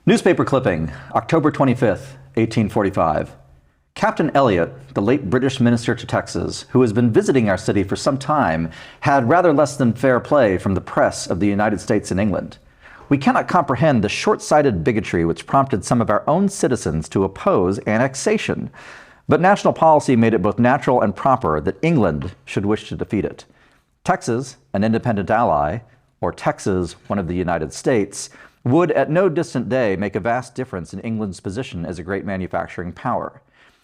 Newspaper clipping, October 25th, 1845. Captain Elliot, the late British minister to Texas, who has been visiting our city for some time, had rather less than fair play from the press of the United States and England. We cannot comprehend the short-sighted bigotry which prompted some of our own citizens to oppose annexation. But national policy made it both natural and proper that England should wish to defeat it. Texas, an independent ally, or Texas, one of the United States, would at no distant day make a vast difference in England's position as a great manufacturing power.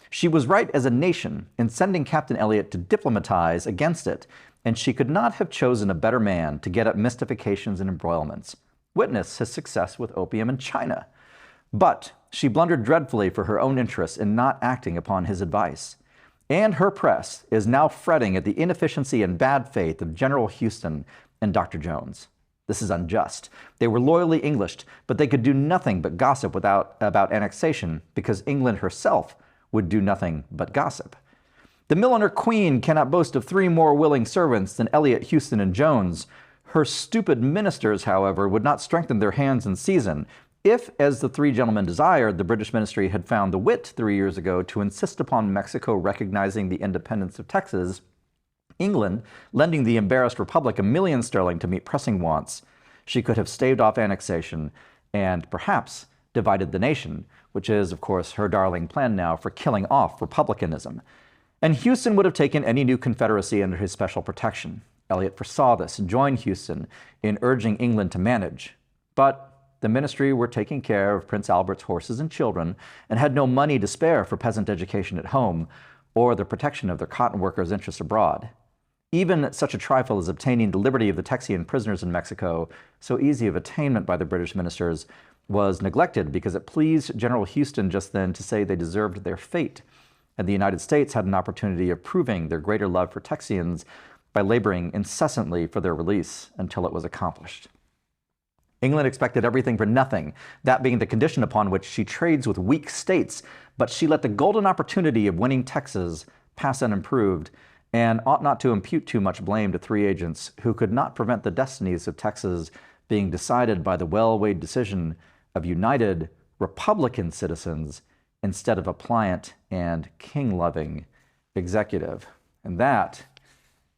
She was right as a nation in sending Captain Elliot to diplomatize against it, and she could not have chosen a better man to get at mystifications and embroilments. Witness his success with opium in China. But she blundered dreadfully for her own interests in not acting upon his advice. And her press is now fretting at the inefficiency and bad faith of General Houston and Dr. Jones. This is unjust. They were loyally Englished, but they could do nothing but gossip about annexation because England herself would do nothing but gossip. The milliner queen cannot boast of 3 more willing servants than Elliot, Houston, and Jones. Her stupid ministers, however, would not strengthen their hands in season. If, as the 3 gentlemen desired, the British ministry had found the wit 3 years ago to insist upon Mexico recognizing the independence of Texas, England lending the embarrassed republic £1 million sterling to meet pressing wants, she could have staved off annexation and perhaps divided the nation, which is, of course, her darling plan now for killing off republicanism. And Houston would have taken any new confederacy under his special protection. Elliot foresaw this and joined Houston in urging England to manage. But the ministry were taking care of Prince Albert's horses and children and had no money to spare for peasant education at home or the protection of their cotton workers' interests abroad. Even such a trifle as obtaining the liberty of the Texian prisoners in Mexico, so easy of attainment by the British ministers, was neglected because it pleased General Houston just then to say they deserved their fate, and the United States had an opportunity of proving their greater love for Texians by laboring incessantly for their release until it was accomplished. England expected everything for nothing, that being the condition upon which she trades with weak states, but she let the golden opportunity of winning Texas pass unimproved, and ought not to impute too much blame to 3 agents who could not prevent the destinies of Texas being decided by the well-weighed decision of united Republican citizens instead of a pliant and king-loving executive. And that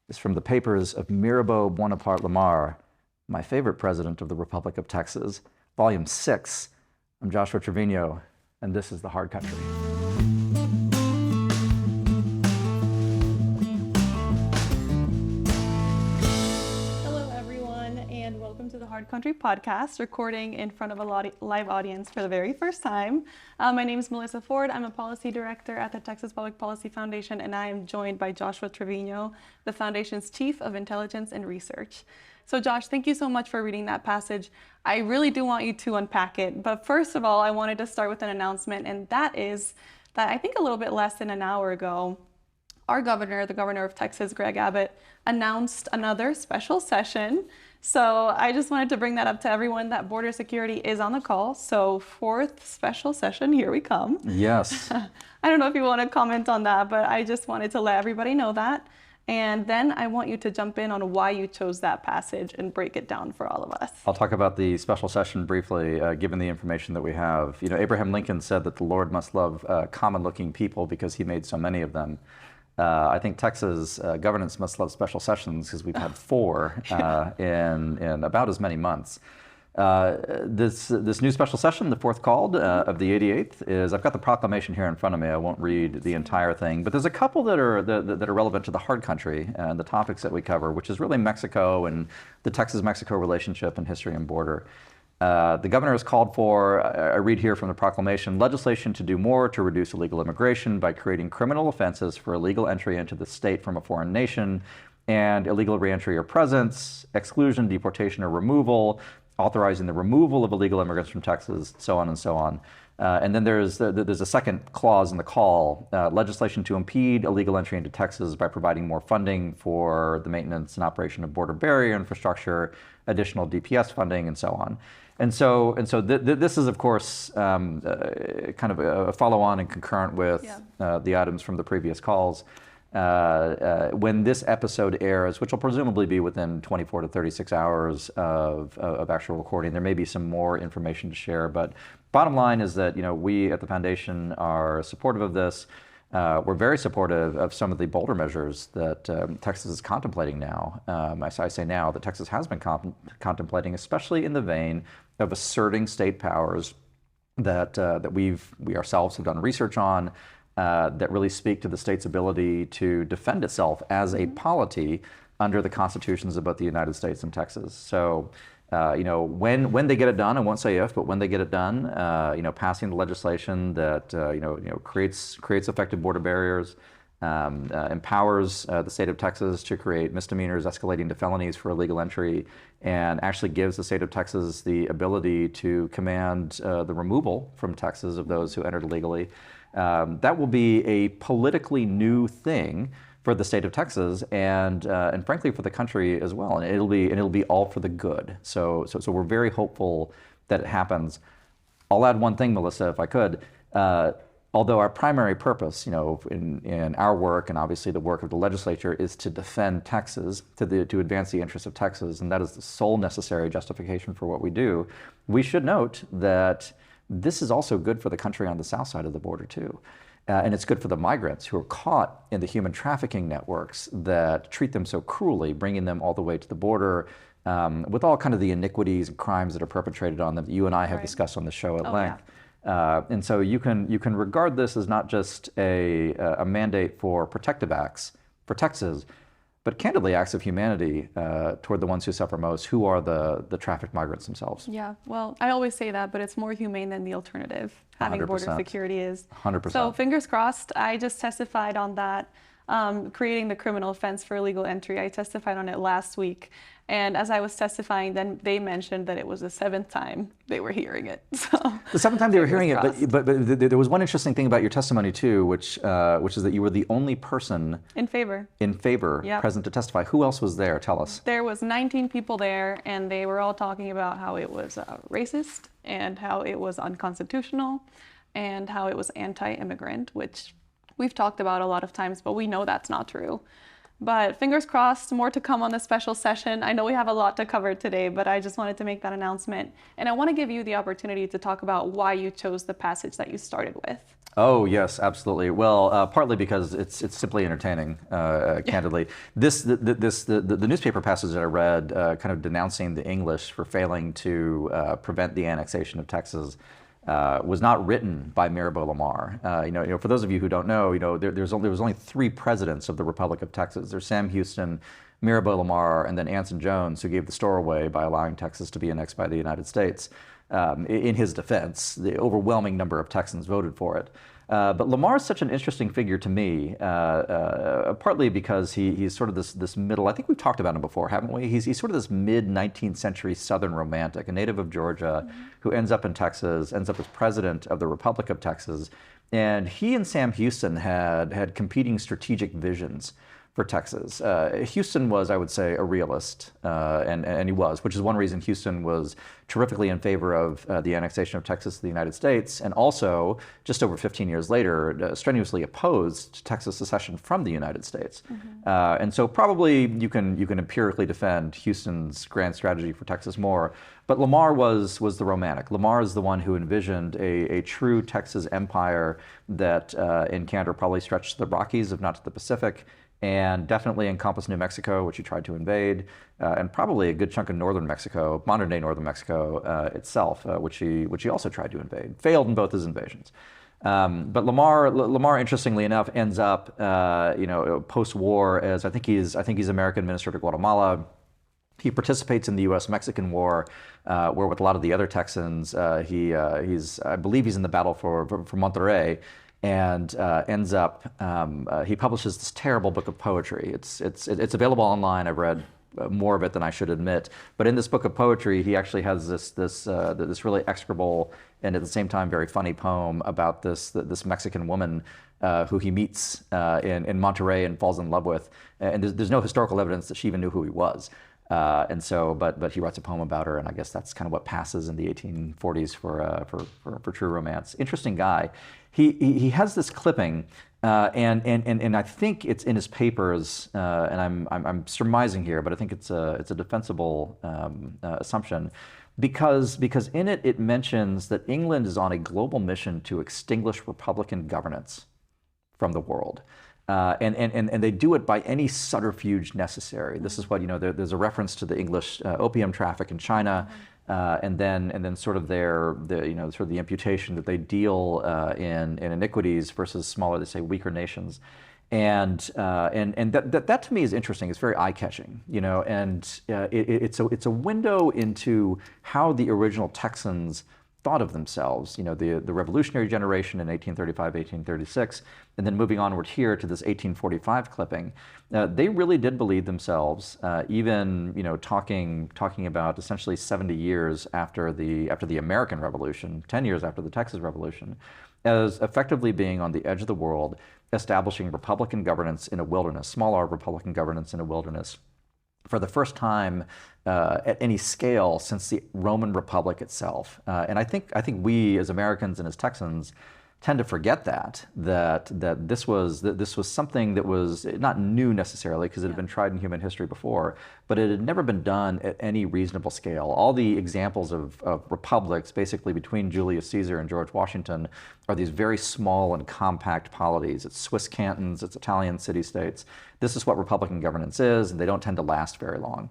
is from the papers of Mirabeau Bonaparte Lamar, my favorite president of the Republic of Texas, Volume 6. I'm Joshua Treviño, and this is The Hard Country. To the Hard Country podcast, recording in front of a live audience for the very first time. My name is Melissa Ford. I'm a policy director at the Texas Public Policy Foundation, and I am joined by Joshua Treviño, the foundation's Chief of Intelligence and Research. So Josh, thank you so much for reading that passage. I really do want you to unpack it, but first of all, I wanted to start with an announcement, and that is that I think a little bit less than an hour ago, our governor, the governor of Texas, Greg Abbott, announced another special session. So I just wanted to bring that up to everyone that border security is on the call. So 4th special session, here we come. Yes. I don't know if you want to comment on that, but I just wanted to let everybody know that. And then I want you to jump in on why you chose that passage and break it down for all of us. I'll talk about the special session briefly, given the information that we have. You know, Abraham Lincoln said that the Lord must love common-looking people because he made so many of them. I think Texas governance must love special sessions because we've had 4 in about as many months. This new special session, the 4th called of the 88th, is, I've got the proclamation here in front of me. I won't read the entire thing, but there's a couple that are relevant to the hard country and the topics that we cover, which is really Mexico and the Texas-Mexico relationship and history and border. The governor has called for, I read here from the proclamation, legislation to do more to reduce illegal immigration by creating criminal offenses for illegal entry into the state from a foreign nation and illegal reentry or presence, exclusion, deportation, or removal, authorizing the removal of illegal immigrants from Texas, so on and so on. And then there's a second clause in the call, legislation to impede illegal entry into Texas by providing more funding for the maintenance and operation of border barrier infrastructure, additional DPS funding, and so on. And so this is, of course, kind of a follow-on and concurrent with the items from the previous calls. When this episode airs, which will presumably be within 24 to 36 hours of actual recording, there may be some more information to share. But bottom line is that we at the foundation are supportive of this. We're very supportive of some of the bolder measures that Texas is contemplating now. I say now that Texas has been contemplating, especially in the vein of asserting state powers that we ourselves have done research on, that really speak to the state's ability to defend itself as a polity under the constitutions of both the United States and Texas. So, when they get it done, I won't say if, but when they get it done, passing the legislation that creates effective border barriers, empowers the state of Texas to create misdemeanors escalating to felonies for illegal entry, and actually gives the state of Texas the ability to command the removal from Texas of those who entered illegally. That will be a politically new thing for the state of Texas, and frankly for the country as well. And it'll be all for the good. So we're very hopeful that it happens. I'll add one thing, Melissa, if I could. Although our primary purpose, in our work and obviously the work of the legislature is to defend Texas, to advance the interests of Texas, and that is the sole necessary justification for what we do, we should note that this is also good for the country on the south side of the border too. And it's good for the migrants who are caught in the human trafficking networks that treat them so cruelly, bringing them all the way to the border with all kind of the iniquities and crimes that are perpetrated on them that you and I have discussed on the show at length. Yeah. And so you can regard this as not just a mandate for protective acts for Texas, but candidly acts of humanity toward the ones who suffer most, who are the trafficked migrants themselves. Yeah, well, I always say that, but it's more humane than the alternative. Having 100%. border security is. 100%. So fingers crossed. I just testified on that, creating the criminal offense for illegal entry. I testified on it last week. And as I was testifying, then they mentioned that it was the 7th time they were hearing it. So the 7th time they were hearing it, but there was one interesting thing about your testimony too, which is that you were the only person in favor yep. present to testify. Who else was there? Tell us. There was 19 people there, and they were all talking about how it was racist and how it was unconstitutional and how it was anti-immigrant, which we've talked about a lot of times, but we know that's not true. But fingers crossed, more to come on this special session. I know we have a lot to cover today, but I just wanted to make that announcement. And I want to give you the opportunity to talk about why you chose the passage that you started with. Oh, yes, absolutely. Well, partly because it's simply entertaining, candidly. The newspaper passage that I read, kind of denouncing the English for failing to prevent the annexation of Texas, was not written by Mirabeau Lamar. For those of you who don't know, there was only 3 presidents of the Republic of Texas. There's Sam Houston, Mirabeau Lamar, and then Anson Jones, who gave the store away by allowing Texas to be annexed by the United States. In his defense, the overwhelming number of Texans voted for it. But Lamar is such an interesting figure to me, partly because he's sort of this middle, I think we've talked about him before, haven't we? He's sort of this mid-19th century Southern romantic, a native of Georgia, who ends up in Texas, ends up as president of the Republic of Texas. And he and Sam Houston had competing strategic visions for Texas. Houston was, I would say, a realist, and he was, which is one reason Houston was terrifically in favor of the annexation of Texas to the United States, and also, just over 15 years later, strenuously opposed Texas secession from the United States. And so probably you can empirically defend Houston's grand strategy for Texas more, but Lamar was the romantic. Lamar is the one who envisioned a true Texas empire that in candor probably stretched to the Rockies, if not to the Pacific, and definitely encompassed New Mexico, which he tried to invade, and probably a good chunk of northern Mexico, modern-day northern Mexico itself, which he also tried to invade. Failed in both his invasions. But Lamar, interestingly enough, ends up, post-war as I think he's American Minister to Guatemala. He participates in the U.S. Mexican War, where with a lot of the other Texans, I believe he's in the battle for Monterrey. And ends up, he publishes this terrible book of poetry. It's available online. I've read more of it than I should admit. But in this book of poetry, he actually has this really execrable and at the same time very funny poem about this Mexican woman who he meets in Monterrey and falls in love with. And there's no historical evidence that she even knew who he was. But he writes a poem about her, and I guess that's kind of what passes in the 1840s for true romance. Interesting guy. He has this clipping, and I think it's in his papers, and I'm surmising here, but I think it's a defensible assumption, because in it mentions that England is on a global mission to extinguish Republican governance from the world. And they do it by any subterfuge necessary. This is what, there's a reference to the English opium traffic in China, and then sort of the imputation that they deal in iniquities versus smaller, they say, weaker nations. And that to me is interesting. It's very eye-catching, and it's a window into how the original Texans thought of themselves, the revolutionary generation in 1835, 1836, and then moving onward here to this 1845 clipping. They really did believe themselves, even talking about essentially 70 years after the American Revolution, 10 years after the Texas Revolution, as effectively being on the edge of the world, establishing Republican governance in a wilderness, small R Republican governance in a wilderness, for the first time at any scale since the Roman Republic itself. And I think we as Americans and as Texans tend to forget that this was something that was not new necessarily, because it had been tried in human history before, but it had never been done at any reasonable scale. All the examples of republics, basically between Julius Caesar and George Washington, are these very small and compact polities. It's Swiss cantons, it's Italian city-states. This is what Republican governance is, and they don't tend to last very long.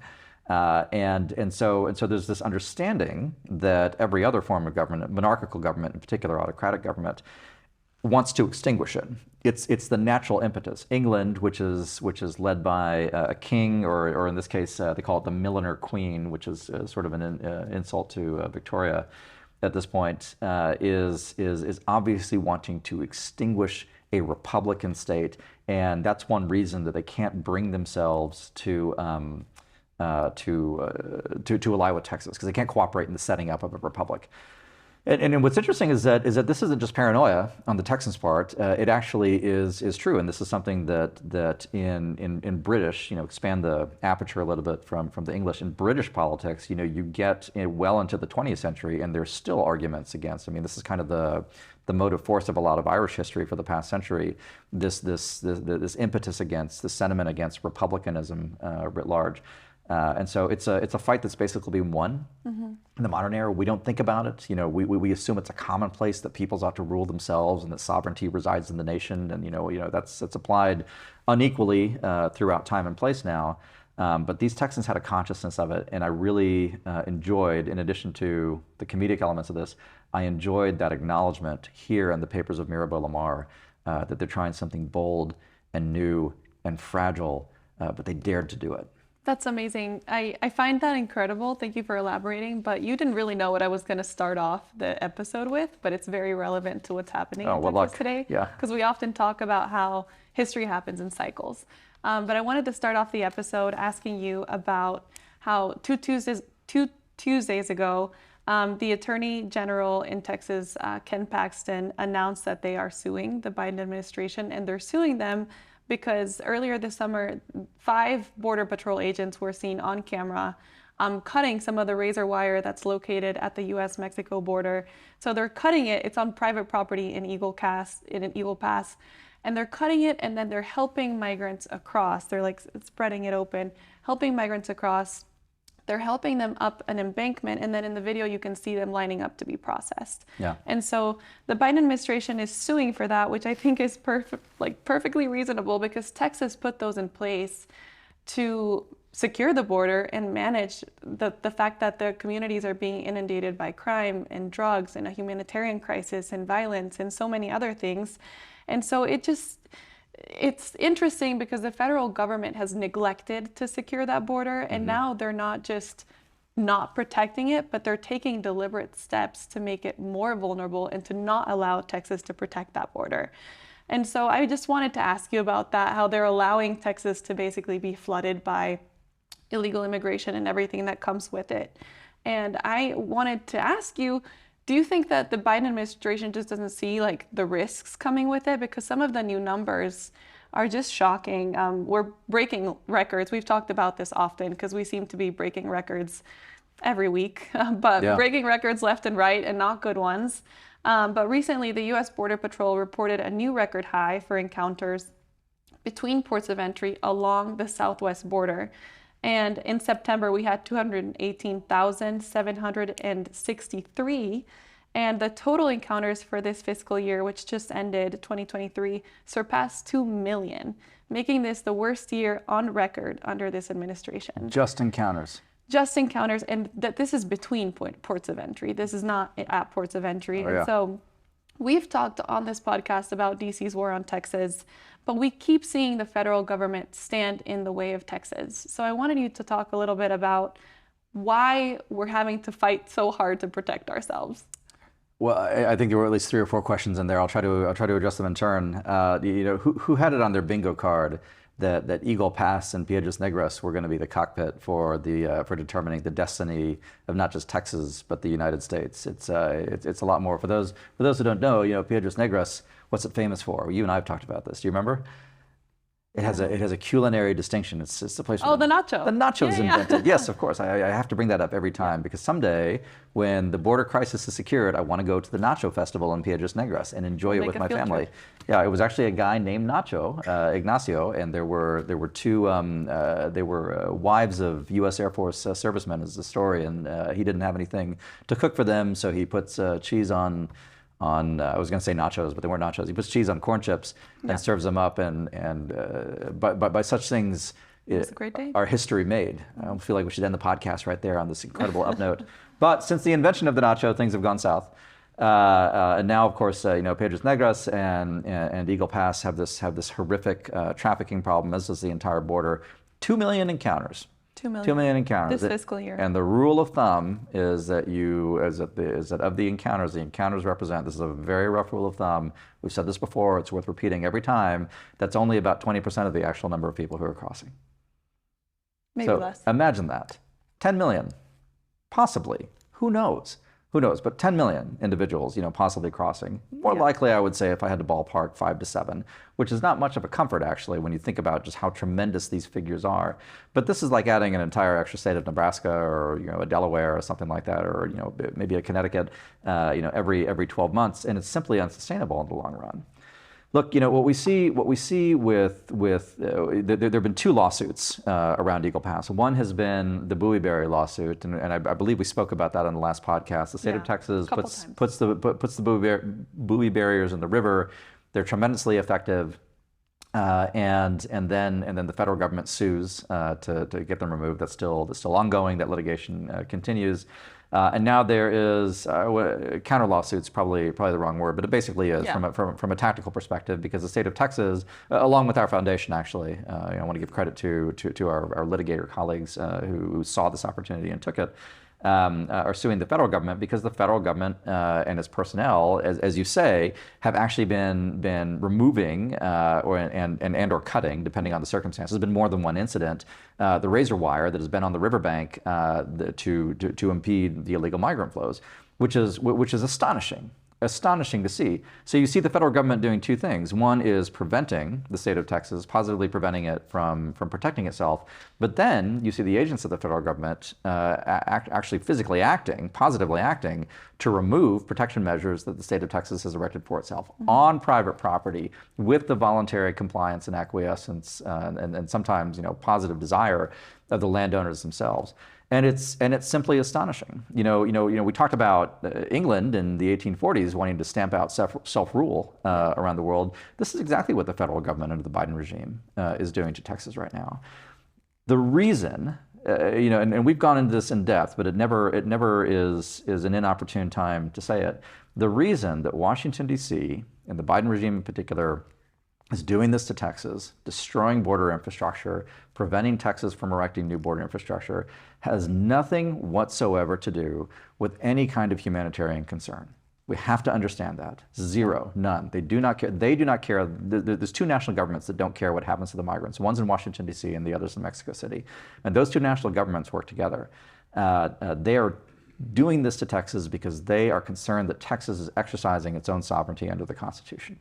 And so there's this understanding that every other form of government, monarchical government in particular, autocratic government, wants to extinguish it. It's the natural impetus. England, which is led by a king, or in this case they call it the milliner queen, which is sort of an insult to Victoria at this point, is obviously wanting to extinguish a republican state, and that's one reason that they can't bring themselves to ally with Texas, because they can't cooperate in the setting up of a republic. And what's interesting is that this isn't just paranoia on the Texans' part. It actually is true, and this is something that in British, expand the aperture a little bit from the English. In British politics, you get well into the 20th century, and there's still arguments against. I mean, this is kind of the motive force of a lot of Irish history for the past century. This impetus against, this sentiment against republicanism writ large. And so it's a fight that's basically been won in the modern era. We don't think about it. We assume it's a commonplace that peoples ought to rule themselves and that sovereignty resides in the nation. And that's applied unequally throughout time and place now. But these Texans had a consciousness of it, and I really enjoyed, in addition to the comedic elements of this, I enjoyed that acknowledgement here in the papers of Mirabeau Lamar that they're trying something bold and new and fragile, but they dared to do it. That's amazing. I find that incredible. Thank you for elaborating, but you didn't really know what I was going to start off the episode with, but it's very relevant to what's happening in Texas today. Yeah. Because we often talk about how history happens in cycles. But I wanted to start off the episode asking you about how two Tuesdays ago, the Attorney General in Texas, Ken Paxton, announced that they are suing the Biden administration, and they're suing them because earlier this summer, 5 Border Patrol agents were seen on camera cutting some of the razor wire that's located at the U.S. Mexico border. So they're cutting it. It's on private property in Eagle Pass, and they're cutting it, and then they're helping migrants across. They're like spreading it open, helping migrants across. They're helping them up an embankment, and then in the video you can see them lining up to be processed. Yeah. And so the Biden administration is suing for that, which I think is perfectly reasonable, because Texas put those in place to secure the border and manage the fact that the communities are being inundated by crime and drugs and a humanitarian crisis and violence and so many other things. And so it's interesting because the federal government has neglected to secure that border, and now they're not just not protecting it, but they're taking deliberate steps to make it more vulnerable and to not allow Texas to protect that border. And so I just wanted to ask you about that, how they're allowing Texas to basically be flooded by illegal immigration and everything that comes with it. And I wanted to ask you, do you think that the Biden administration just doesn't see the risks coming with it? Because some of the new numbers are just shocking. We're breaking records. We've talked about this often because we seem to be breaking records every week, but breaking records left and right and not good ones. But recently, the U.S. Border Patrol reported a new record high for encounters between ports of entry along the southwest border. And in September, we had 218,763. And the total encounters for this fiscal year, which just ended 2023, surpassed 2 million, making this the worst year on record under this administration. Just encounters. Just encounters, and that this is between ports of entry. This is not at ports of entry. And so we've talked on this podcast about DC's war on Texas, but we keep seeing the federal government stand in the way of Texas. So I wanted you to talk a little bit about why we're having to fight so hard to protect ourselves. Well, I think there were at least 3 or 4 questions in there. I'll try to address them in turn. Who had it on their bingo card that Eagle Pass and Piedras Negras were going to be the cockpit for determining the destiny of not just Texas but the United States? It's a lot more. For those who don't know, Piedras Negras, what's it famous for? You and I have talked about this. Do you remember? It has a culinary distinction. It's the place. Oh, the nacho. The nacho was invented. Yes, of course. I have to bring that up every time because someday, when the border crisis is secured, I want to go to the Nacho Festival in Piedras Negras and enjoy it with my family. Trip. Yeah, it was actually a guy named Nacho, Ignacio, and there were 2 wives of U.S. Air Force servicemen, is the story, and he didn't have anything to cook for them, so he puts cheese on I was going to say nachos, but they weren't nachos. He puts cheese on corn chips and serves them up, and by such things, our history made. I feel like we should end the podcast right there on this incredible up note. But since the invention of the nacho, things have gone south. And now, of course, Piedras Negras and Eagle Pass have this horrific trafficking problem, as does the entire border. 2 million encounters. 2 million. 2 million encounters this fiscal year. And the rule of thumb is that of the encounters represent. This is a very rough rule of thumb. We've said this before. It's worth repeating every time. That's only about 20% of the actual number of people who are crossing. Maybe less. Imagine that. 10 million, possibly. Who knows? Who knows? But 10 million individuals, possibly crossing. More likely, I would say, if I had to ballpark, 5 to 7, which is not much of a comfort, actually, when you think about just how tremendous these figures are. But this is like adding an entire extra state of Nebraska, or a Delaware, or something like that, or maybe a Connecticut, every 12 months, and it's simply unsustainable in the long run. Look, what we see with there have been 2 lawsuits around Eagle Pass. One has been the buoy barrier lawsuit, and I believe we spoke about that on the last podcast. The state of Texas puts the buoy barriers in the river. They're tremendously effective, and then the federal government sues to get them removed. That's still ongoing. That litigation continues. And now there is counter lawsuits, probably the wrong word, but it basically is from a tactical perspective, because the state of Texas, along with our foundation, actually, I want to give credit to our litigator colleagues who saw this opportunity and took it, are suing the federal government because the federal government and its personnel, as you say, have actually been removing or cutting, depending on the circumstances. There's been more than one incident. The razor wire that has been on the riverbank to impede the illegal migrant flows, which is astonishing to see. So you see the federal government doing 2 things. One is preventing the state of Texas, positively preventing it from protecting itself. But then you see the agents of the federal government actually physically positively acting to remove protection measures that the state of Texas has erected for itself on private property, with the voluntary compliance and acquiescence and sometimes positive desire of the landowners themselves. And it's simply astonishing. We talked about England in the 1840s wanting to stamp out self-rule around the world. This is exactly what the federal government under the Biden regime is doing to Texas right now. The reason, and we've gone into this in depth, but it never is an inopportune time to say it. The reason that Washington, D.C., and the Biden regime in particular, is doing this to Texas, destroying border infrastructure, preventing Texas from erecting new border infrastructure, has nothing whatsoever to do with any kind of humanitarian concern. We have to understand that. Zero, none. They do not care. They do not care. There's 2 national governments that don't care what happens to the migrants. One's in Washington, D.C., and the other's in Mexico City. And those 2 national governments work together. They are doing this to Texas because they are concerned that Texas is exercising its own sovereignty under the Constitution.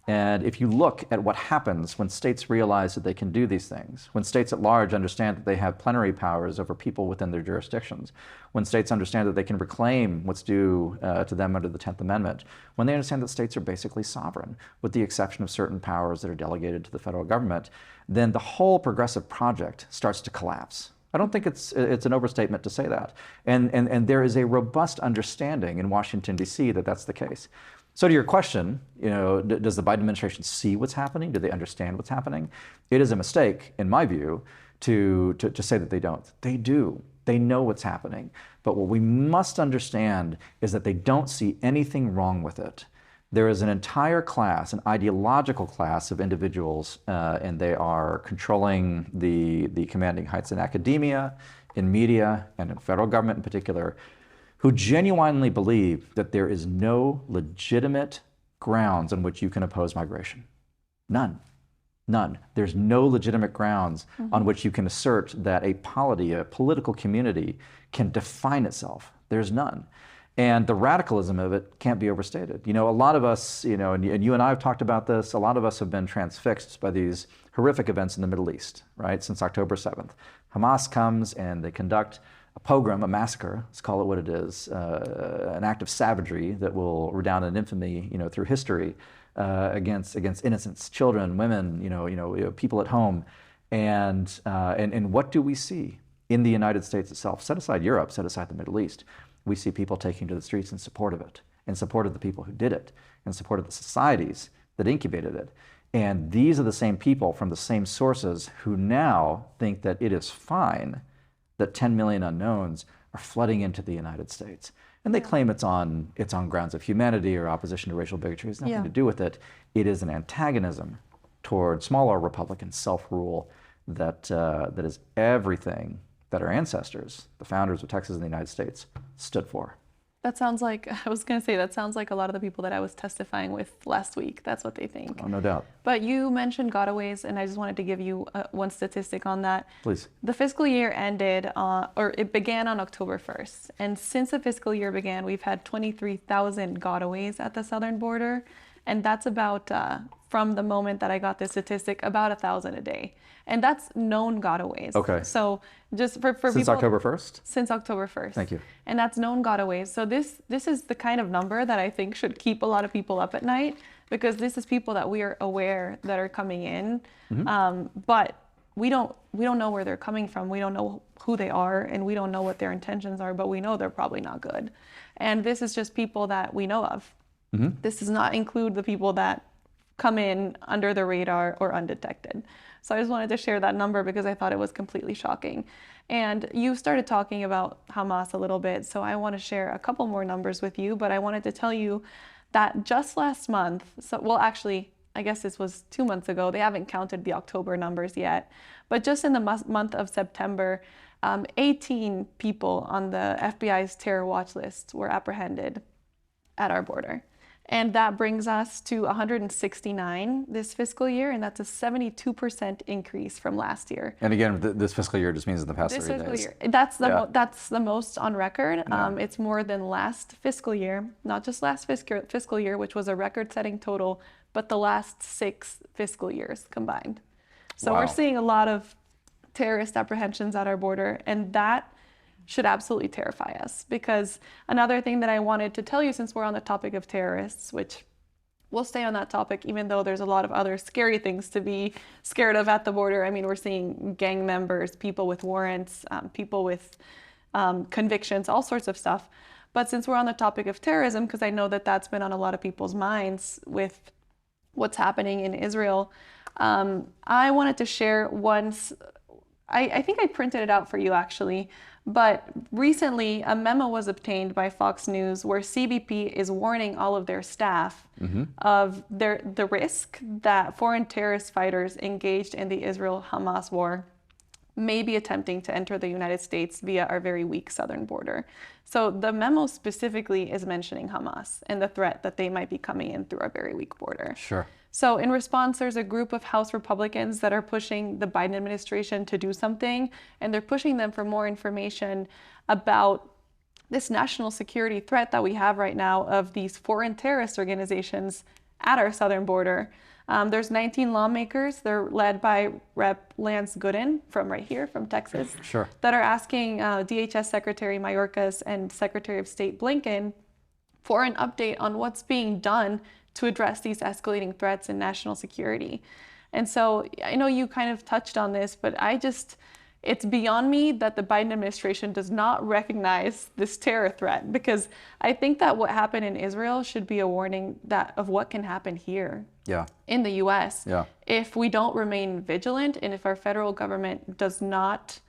And if you look at what happens when states realize that they can do these things, when states at large understand that they have plenary powers over people within their jurisdictions, when states understand that they can reclaim what's due to them under the 10th Amendment, when they understand that states are basically sovereign, with the exception of certain powers that are delegated to the federal government, then the whole progressive project starts to collapse. I don't think it's an overstatement to say that. And there is a robust understanding in Washington, D.C. that that's the case. So to your question, does the Biden administration see what's happening? Do they understand what's happening? It is a mistake, in my view, to say that they don't. They do. They know what's happening. But what we must understand is that they don't see anything wrong with it. There is an entire class, an ideological class of individuals, and they are controlling the commanding heights in academia, in media, and in federal government in particular, who genuinely believe that there is no legitimate grounds on which you can oppose migration. None. None. There's no legitimate grounds on which you can assert that a polity, a political community, can define itself. There's none. And the radicalism of it can't be overstated. A lot of us, and you and I have talked about this, a lot of us have been transfixed by these horrific events in the Middle East, right, since October 7th. Hamas comes and they conduct a pogrom, a massacre, let's call it what it is, an act of savagery that will redound in infamy, through history, against innocents, children, women, people at home, and what do we see in the United States itself? Set aside Europe, set aside the Middle East. We see people taking to the streets in support of it, in support of the people who did it, in support of the societies that incubated it. And these are the same people from the same sources who now think that it is fine that 10 million unknowns are flooding into the United States. And they claim it's on grounds of humanity or opposition to racial bigotry. It has nothing to do with it. It is an antagonism toward smaller Republican self-rule that is everything that our ancestors, the founders of Texas and the United States, stood for. That sounds like, I was going to say, that sounds like a lot of the people that I was testifying with last week. That's what they think. Oh, no doubt. But you mentioned Goda Ways, and I just wanted to give you one statistic on that. Please. The fiscal year ended, or it began on October 1st. And since the fiscal year began, we've had 23,000 Goda Ways at the southern border. And that's about, from the moment that I got this statistic, about 1,000 a day. And that's known Goda Ways. Okay. So just for Since people, October 1st? Since October 1st. Thank you. And that's known Goda Ways. So this is the kind of number that I think should keep a lot of people up at night, because this is people that we are aware that are coming in, but we don't know where they're coming from. We don't know who they are, and we don't know what their intentions are, but we know they're probably not good. And this is just people that we know of. This does not include the people that come in under the radar or undetected. So I just wanted to share that number because I thought it was completely shocking. And you started talking about Hamas a little bit, so I want to share a couple more numbers with you, but I wanted to tell you that just last month, actually, I guess this was 2 months ago, they haven't counted the October numbers yet, but just in the month of September, 18 people on the FBI's terror watch list were apprehended at our border. And that brings us to 169 this fiscal year, and that's a 72% increase from last year. And again, this fiscal year just means in the past 30 days. Year. That's the most on record. It's more than last fiscal year, not just last fiscal year, which was a record-setting total, but the last 6 fiscal years combined. So we're seeing a lot of terrorist apprehensions at our border, and that should absolutely terrify us. Because another thing that I wanted to tell you, since we're on the topic of terrorists, which we'll stay on that topic, even though there's a lot of other scary things to be scared of at the border. I mean, we're seeing gang members, people with warrants, people with convictions, all sorts of stuff. But since we're on the topic of terrorism, because I know that that's been on a lot of people's minds with what's happening in Israel, I wanted to share I think I printed it out for you actually, but recently a memo was obtained by Fox News where CBP is warning all of their staff of the risk that foreign terrorist fighters engaged in the Israel-Hamas war may be attempting to enter the United States via our very weak southern border. So the memo specifically is mentioning Hamas and the threat that they might be coming in through our very weak border. Sure. So in response, there's a group of House Republicans that are pushing the Biden administration to do something, and they're pushing them for more information about this national security threat that we have right now of these foreign terrorist organizations at our southern border. There's 19 lawmakers. They're led by Rep. Lance Gooden from right here, from Texas, Sure. that are asking DHS Secretary Mayorkas and Secretary of State Blinken for an update on what's being done to address these escalating threats in national security. And so I know you kind of touched on this, but it's beyond me that the Biden administration does not recognize this terror threat, because I think that what happened in Israel should be a warning of what can happen here in the U.S. if we don't remain vigilant and if our federal government does not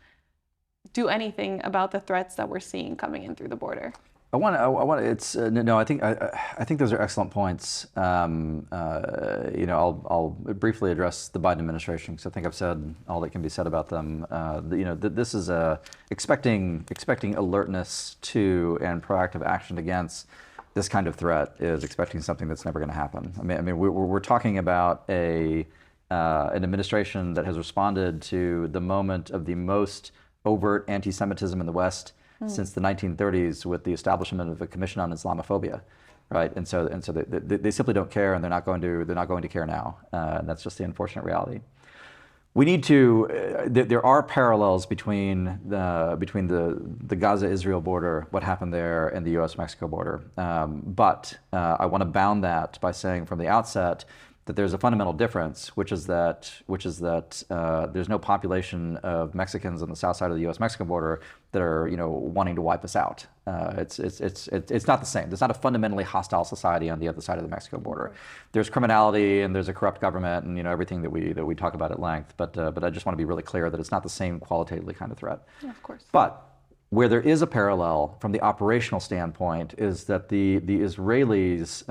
do anything about the threats that we're seeing coming in through the border. I think those are excellent points. I'll briefly address the Biden administration, because I think I've said all that can be said about them. This is expecting alertness to and proactive action against this kind of threat is expecting something that's never going to happen. I mean, we're talking about an administration that has responded to the moment of the most overt anti-Semitism in the West since the 1930s, with the establishment of a Commission on Islamophobia, right? And so they simply don't care, and they're not going to care now. And that's just the unfortunate reality. We need to. There are parallels between the Gaza-Israel border, what happened there, and the U.S. Mexico border. But I want to bound that by saying from the outset that there's a fundamental difference, which is that there's no population of Mexicans on the south side of the U.S. Mexico border that are wanting to wipe us out. It's not the same. There's not a fundamentally hostile society on the other side of the Mexico border. There's criminality and there's a corrupt government and everything that we talk about at length. But I just want to be really clear that it's not the same qualitatively kind of threat. Yeah, of course. But where there is a parallel from the operational standpoint is that the Israelis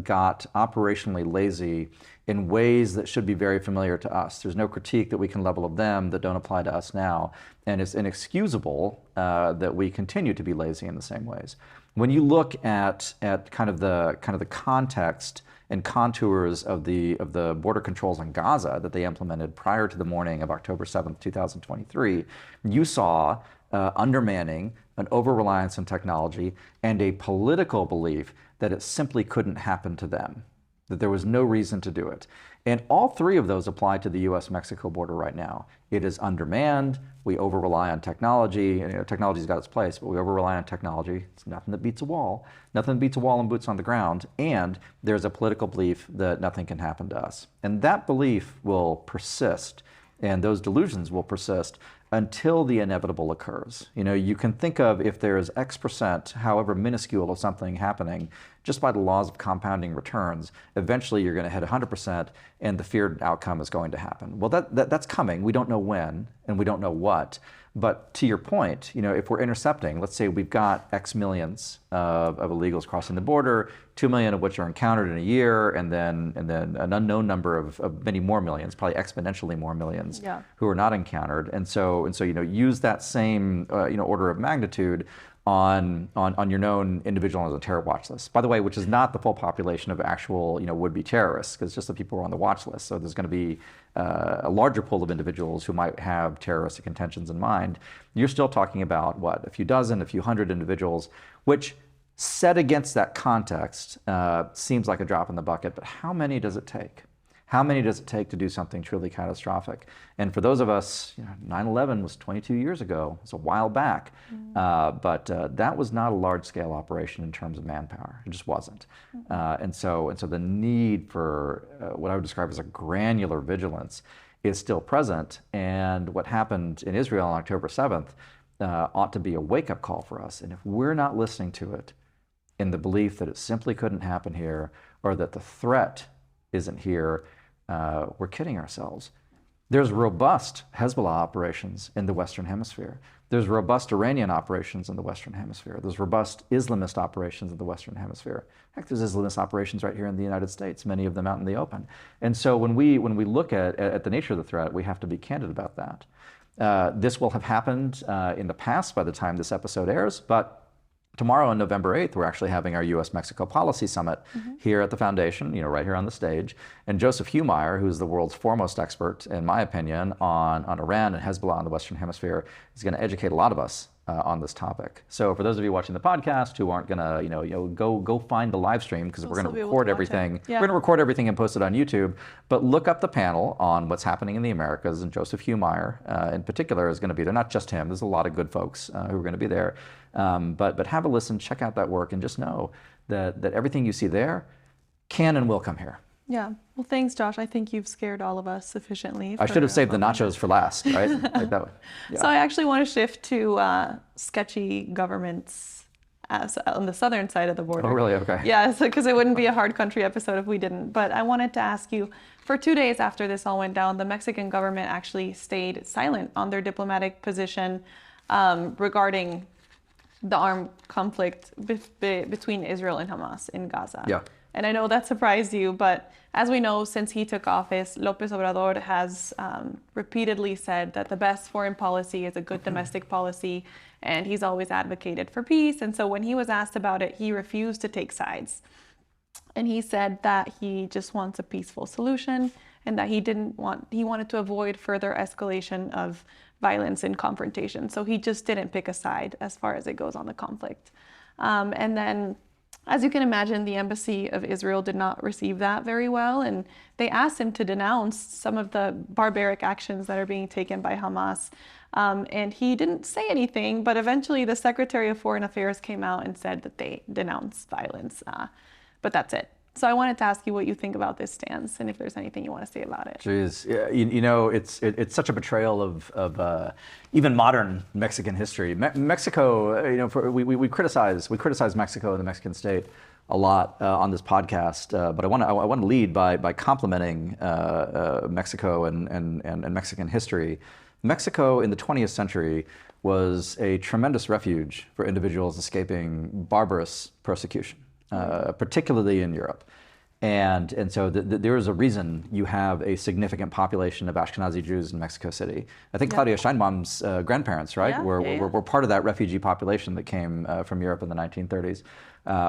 got operationally lazy in ways that should be very familiar to us. There's no critique that we can level of them that don't apply to us now. And it's inexcusable that we continue to be lazy in the same ways. When you look at kind of the context and contours of the border controls in Gaza that they implemented prior to the morning of October 7th, 2023, you saw undermanning, an over-reliance on technology, and a political belief that it simply couldn't happen to them, that there was no reason to do it. And all three of those apply to the U.S. Mexico border right now. It is undermanned, we over-rely on technology, and technology's got its place, but we over-rely on technology. It's nothing that beats a wall. Nothing beats a wall and boots on the ground, and there's a political belief that nothing can happen to us. And that belief will persist, and those delusions will persist until the inevitable occurs. You can think of, if there's X%, however minuscule, of something happening, just by the laws of compounding returns, eventually you're going to hit 100%, and the feared outcome is going to happen. Well, that's coming. We don't know when, and we don't know what. But to your point, if we're intercepting, let's say we've got X millions of illegals crossing the border, 2 million of which are encountered in a year, and then an unknown number of many more millions, probably exponentially more millions, who are not encountered. And so use that same order of magnitude on your known individual on the terror watch list. By the way, which is not the full population of actual would-be terrorists, because just the people who are on the watch list. So there's going to be a larger pool of individuals who might have terroristic intentions in mind. You're still talking about a few dozen, a few hundred individuals, which set against that context seems like a drop in the bucket. But how many does it take? How many does it take to do something truly catastrophic? And for those of us, 9/11 was 22 years ago. It's a while back. But that was not a large-scale operation in terms of manpower. It just wasn't. And so the need for what I would describe as a granular vigilance is still present. And what happened in Israel on October 7th ought to be a wake-up call for us. And if we're not listening to it in the belief that it simply couldn't happen here, or that the threat isn't here, we're kidding ourselves. There's robust Hezbollah operations in the Western Hemisphere. There's robust Iranian operations in the Western Hemisphere. There's robust Islamist operations in the Western Hemisphere. Heck, there's Islamist operations right here in the United States, many of them out in the open. And so when we look at the nature of the threat, we have to be candid about that. This will have happened in the past by the time this episode airs, but tomorrow on November 8th, we're actually having our U.S. Mexico Policy Summit here at the Foundation, right here on the stage. And Joseph Humeyer, who's the world's foremost expert, in my opinion, on Iran and Hezbollah in the Western Hemisphere, is going to educate a lot of us on this topic. So for those of you watching the podcast who aren't gonna, go find the live stream because we're going to record everything. Yeah. We're going to record everything and post it on YouTube. But look up the panel on what's happening in the Americas, and Joseph Humeyer in particular is going to be there. Not just him. There's a lot of good folks who are going to be there. But have a listen, check out that work, and just know that everything you see there can and will come here. Yeah. Well, thanks, Josh. I think you've scared all of us sufficiently. I should have saved the nachos for last, right? Like that. Yeah. So I actually want to shift to sketchy governments on the southern side of the border. Oh, really? Okay. Yeah, because it wouldn't be a hard country episode if we didn't. But I wanted to ask you, for 2 days after this all went down, the Mexican government actually stayed silent on their diplomatic position regarding the armed conflict between Israel and Hamas in Gaza. Yeah. And I know that surprised you, but as we know, since he took office, López Obrador has repeatedly said that the best foreign policy is a good domestic policy, and he's always advocated for peace. And so when he was asked about it, he refused to take sides. And he said that he just wants a peaceful solution, and that he wanted to avoid further escalation of violence and confrontation. So he just didn't pick a side as far as it goes on the conflict. And then, as you can imagine, the embassy of Israel did not receive that very well, and they asked him to denounce some of the barbaric actions that are being taken by Hamas. And he didn't say anything, but eventually the Secretary of Foreign Affairs came out and said that they denounced violence. But that's it. So I wanted to ask you what you think about this stance, and if there's anything you want to say about it. Jeez, yeah, it's such a betrayal of even modern Mexican history. Mexico, we criticize Mexico and the Mexican state a lot on this podcast, but I want to lead by complimenting Mexico and Mexican history. Mexico in the 20th century was a tremendous refuge for individuals escaping barbarous persecution. Particularly in Europe. And so there is a reason you have a significant population of Ashkenazi Jews in Mexico City. I think Claudia Steinbaum's grandparents, right, were part of that refugee population that came from Europe in the 1930s.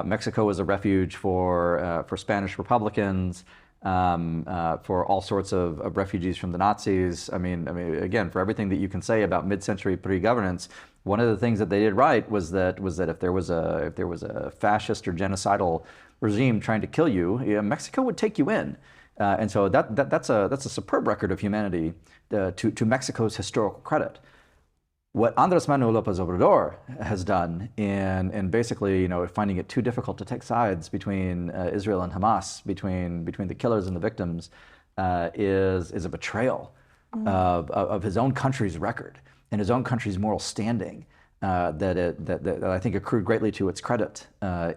Mexico was a refuge for Spanish Republicans, for all sorts of refugees from the Nazis. I mean, again, for everything that you can say about mid-century pre-governance, one of the things that they did right was that if there was a fascist or genocidal regime trying to kill you, Mexico would take you in, and so that's a superb record of humanity to Mexico's historical credit. What Andrés Manuel López Obrador has done in basically finding it too difficult to take sides between Israel and Hamas, between the killers and the victims, is a betrayal of his own country's record and his own country's moral standing, that I think accrued greatly to its credit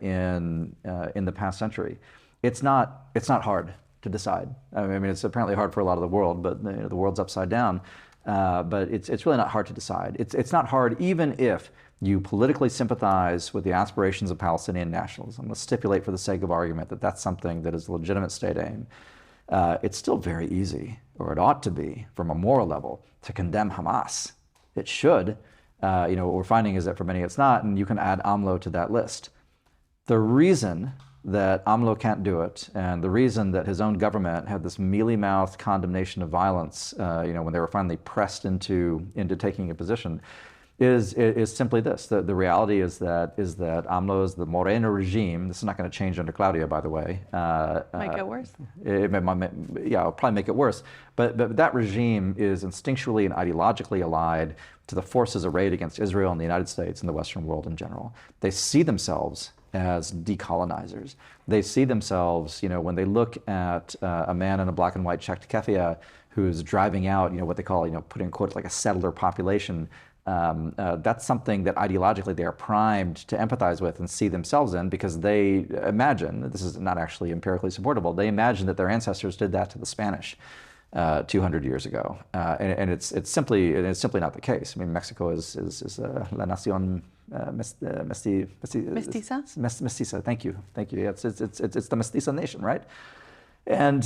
in the past century. It's not hard to decide. I mean, it's apparently hard for a lot of the world, but the world's upside down. But it's really not hard to decide. It's not hard even if you politically sympathize with the aspirations of Palestinian nationalism. Let's stipulate for the sake of argument that that's something that is a legitimate state aim. It's still very easy, or it ought to be, from a moral level, to condemn Hamas. It should. What we're finding is that for many it's not, and you can add AMLO to that list. The reason that AMLO can't do it, and the reason that his own government had this mealy-mouthed condemnation of violence, when they were finally pressed into taking a position, is simply this: the reality is that AMLO's the Moreno regime. This is not going to change under Claudia, by the way. Might get worse. It'll probably make it worse. But that regime is instinctually and ideologically allied to the forces arrayed against Israel and the United States and the Western world in general. They see themselves as decolonizers. They see themselves, when they look at a man in a black and white checked keffiyeh who's driving out, what they call, put in quotes, like a settler population. That's something that ideologically they are primed to empathize with and see themselves in, because they imagine, this is not actually empirically supportable, they imagine that their ancestors did that to the Spanish 200 years ago, and it's simply not the case. I mean, Mexico is la nación mestiza. Mestiza. Thank you. Yeah, it's the mestiza nation, right? And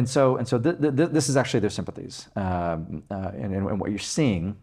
so this is actually their sympathies, and what you're seeing,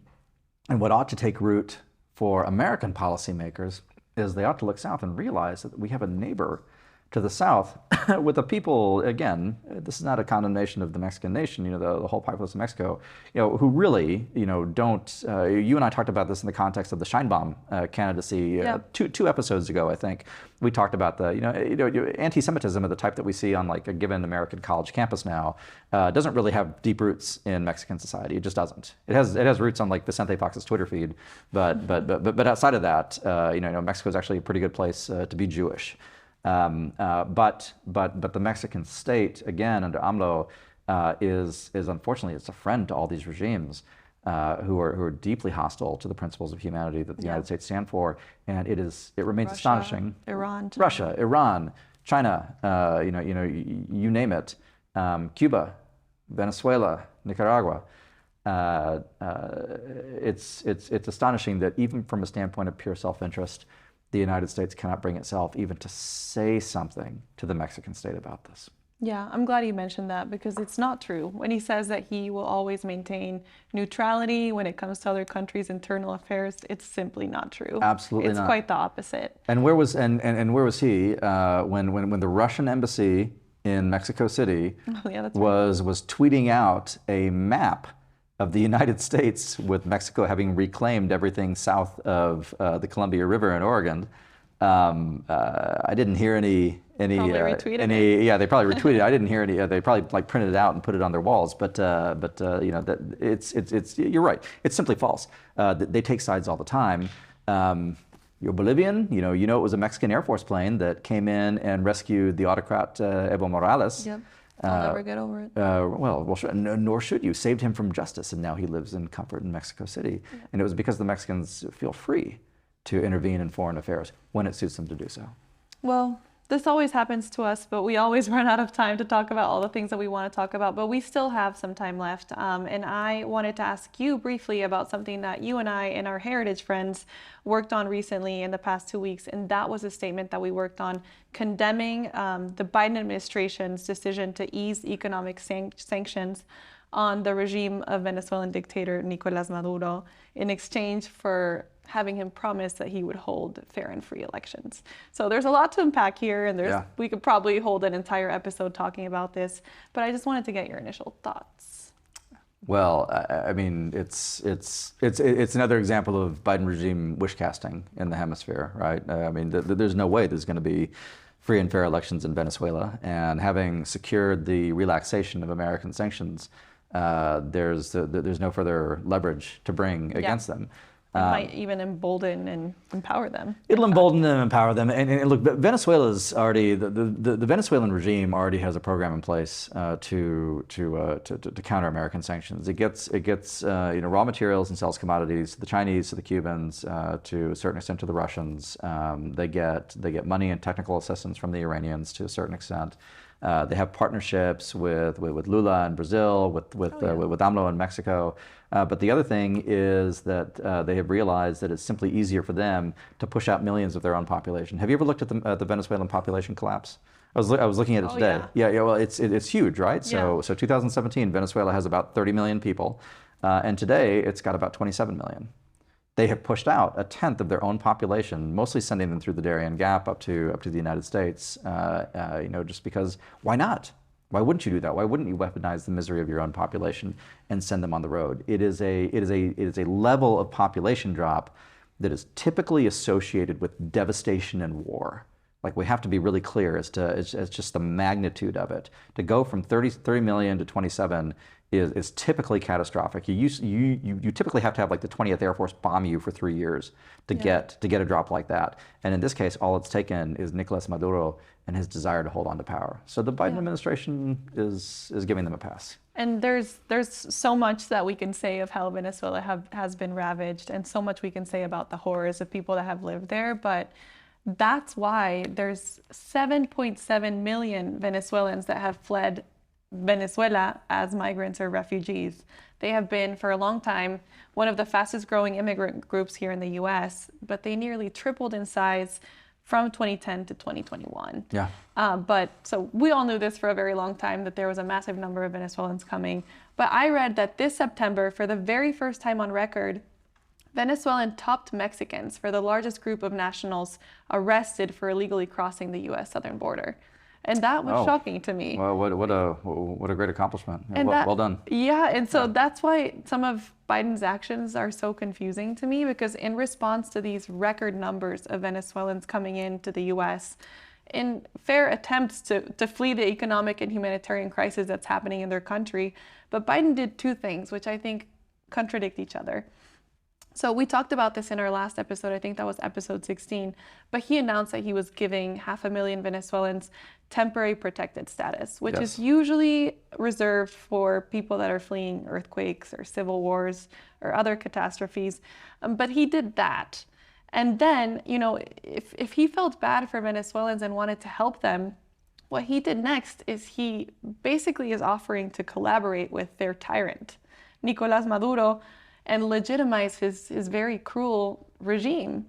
and what ought to take root for American policymakers is they ought to look south and realize that we have a neighbor to the south with the people, again, this is not a condemnation of the Mexican nation, the whole populace of Mexico, who really, don't, you and I talked about this in the context of the Scheinbaum candidacy two episodes ago, I think. We talked about the, anti-Semitism of the type that we see on like a given American college campus now doesn't really have deep roots in Mexican society. It just doesn't. It has roots on like Vicente Fox's Twitter feed, but outside of that, Mexico is actually a pretty good place to be Jewish. But the Mexican state, again, under AMLO, is unfortunately, it's a friend to all these regimes who are deeply hostile to the principles of humanity that the United States stand for, and it remains Russia, astonishing. Iran, Russia, Iran, China, you name it, Cuba, Venezuela, Nicaragua. It's astonishing that even from a standpoint of pure self-interest, the United States cannot bring itself even to say something to the Mexican state about this. Yeah, I'm glad you mentioned that because it's not true. When he says that he will always maintain neutrality when it comes to other countries' internal affairs, it's simply not true. Absolutely not. It's quite the opposite. And where was he when the Russian embassy in Mexico City was tweeting out a map of the United States with Mexico having reclaimed everything south of the Columbia River in Oregon? I didn't hear any. Probably retweeted it. Yeah, they probably retweeted it. I didn't hear any. They probably like printed it out and put it on their walls. But that it's you're right. It's simply false. They take sides all the time. You're Bolivian. It was a Mexican Air Force plane that came in and rescued the autocrat Evo Morales. Yep. I'll never get over it. Well, nor should you. Saved him from justice, and now he lives in comfort in Mexico City. Yeah. And it was because the Mexicans feel free to intervene in foreign affairs when it suits them to do so. Well, this always happens to us, but we always run out of time to talk about all the things that we want to talk about, but we still have some time left. And I wanted to ask you briefly about something that you and I and our heritage friends worked on recently in the past 2 weeks, and that was a statement that we worked on condemning the Biden administration's decision to ease economic sanctions on the regime of Venezuelan dictator Nicolás Maduro in exchange for having him promise that he would hold fair and free elections. So there's a lot to unpack here, and we could probably hold an entire episode talking about this, but I just wanted to get your initial thoughts. Well, I mean, it's another example of Biden regime wish casting in the hemisphere, right? I mean, there's no way there's going to be free and fair elections in Venezuela, and having secured the relaxation of American sanctions, there's no further leverage to bring against them. It might even embolden and empower them. It'll embolden them, empower them, and look, Venezuela's already the Venezuelan regime already has a program in place to counter American sanctions. It gets raw materials and sells commodities to the Chinese, to the Cubans, to a certain extent to the Russians. They get money and technical assistance from the Iranians to a certain extent. They have partnerships with Lula in Brazil, with AMLO in Mexico. But the other thing is that they have realized that it's simply easier for them to push out millions of their own population. Have you ever looked at the Venezuelan population collapse? I was looking at it today. Yeah. Well, it's huge, right? So 2017, Venezuela has about 30 million people, and today it's got about 27 million. They have pushed out a tenth of their own population, mostly sending them through the Darien Gap up to the United States. Just because, why not? Why wouldn't you do that? Why wouldn't you weaponize the misery of your own population and send them on the road? It is a level of population drop that is typically associated with devastation and war. Like, we have to be really clear as just the magnitude of it. To go from 30 million to 27 is typically catastrophic. You typically have to have like the 20th Air Force bomb you for 3 years to get a drop like that. And in this case, all it's taken is Nicolás Maduro and his desire to hold on to power. So the Biden administration is giving them a pass. And there's so much that we can say of how Venezuela has been ravaged, and so much we can say about the horrors of people that have lived there, but that's why there's 7.7 million Venezuelans that have fled Venezuela as migrants or refugees. They have been, for a long time, one of the fastest growing immigrant groups here in the U.S., but they nearly tripled in size from 2010 to 2021. Yeah. But so we all knew this for a very long time, that there was a massive number of Venezuelans coming. But I read that this September, for the very first time on record, Venezuelan topped Mexicans for the largest group of nationals arrested for illegally crossing the U.S. southern border. And that was shocking to me. Well, what a great accomplishment. And well done. Yeah, and so that's why some of Biden's actions are so confusing to me, because in response to these record numbers of Venezuelans coming into the U.S., in fair attempts to flee the economic and humanitarian crisis that's happening in their country, but Biden did two things, which I think contradict each other. So we talked about this in our last episode, I think that was episode 16, but he announced that he was giving 500,000 Venezuelans temporary protected status, which is usually reserved for people that are fleeing earthquakes or civil wars or other catastrophes. But he did that. And then, if he felt bad for Venezuelans and wanted to help them, what he did next is he basically is offering to collaborate with their tyrant, Nicolás Maduro, and legitimize his very cruel regime.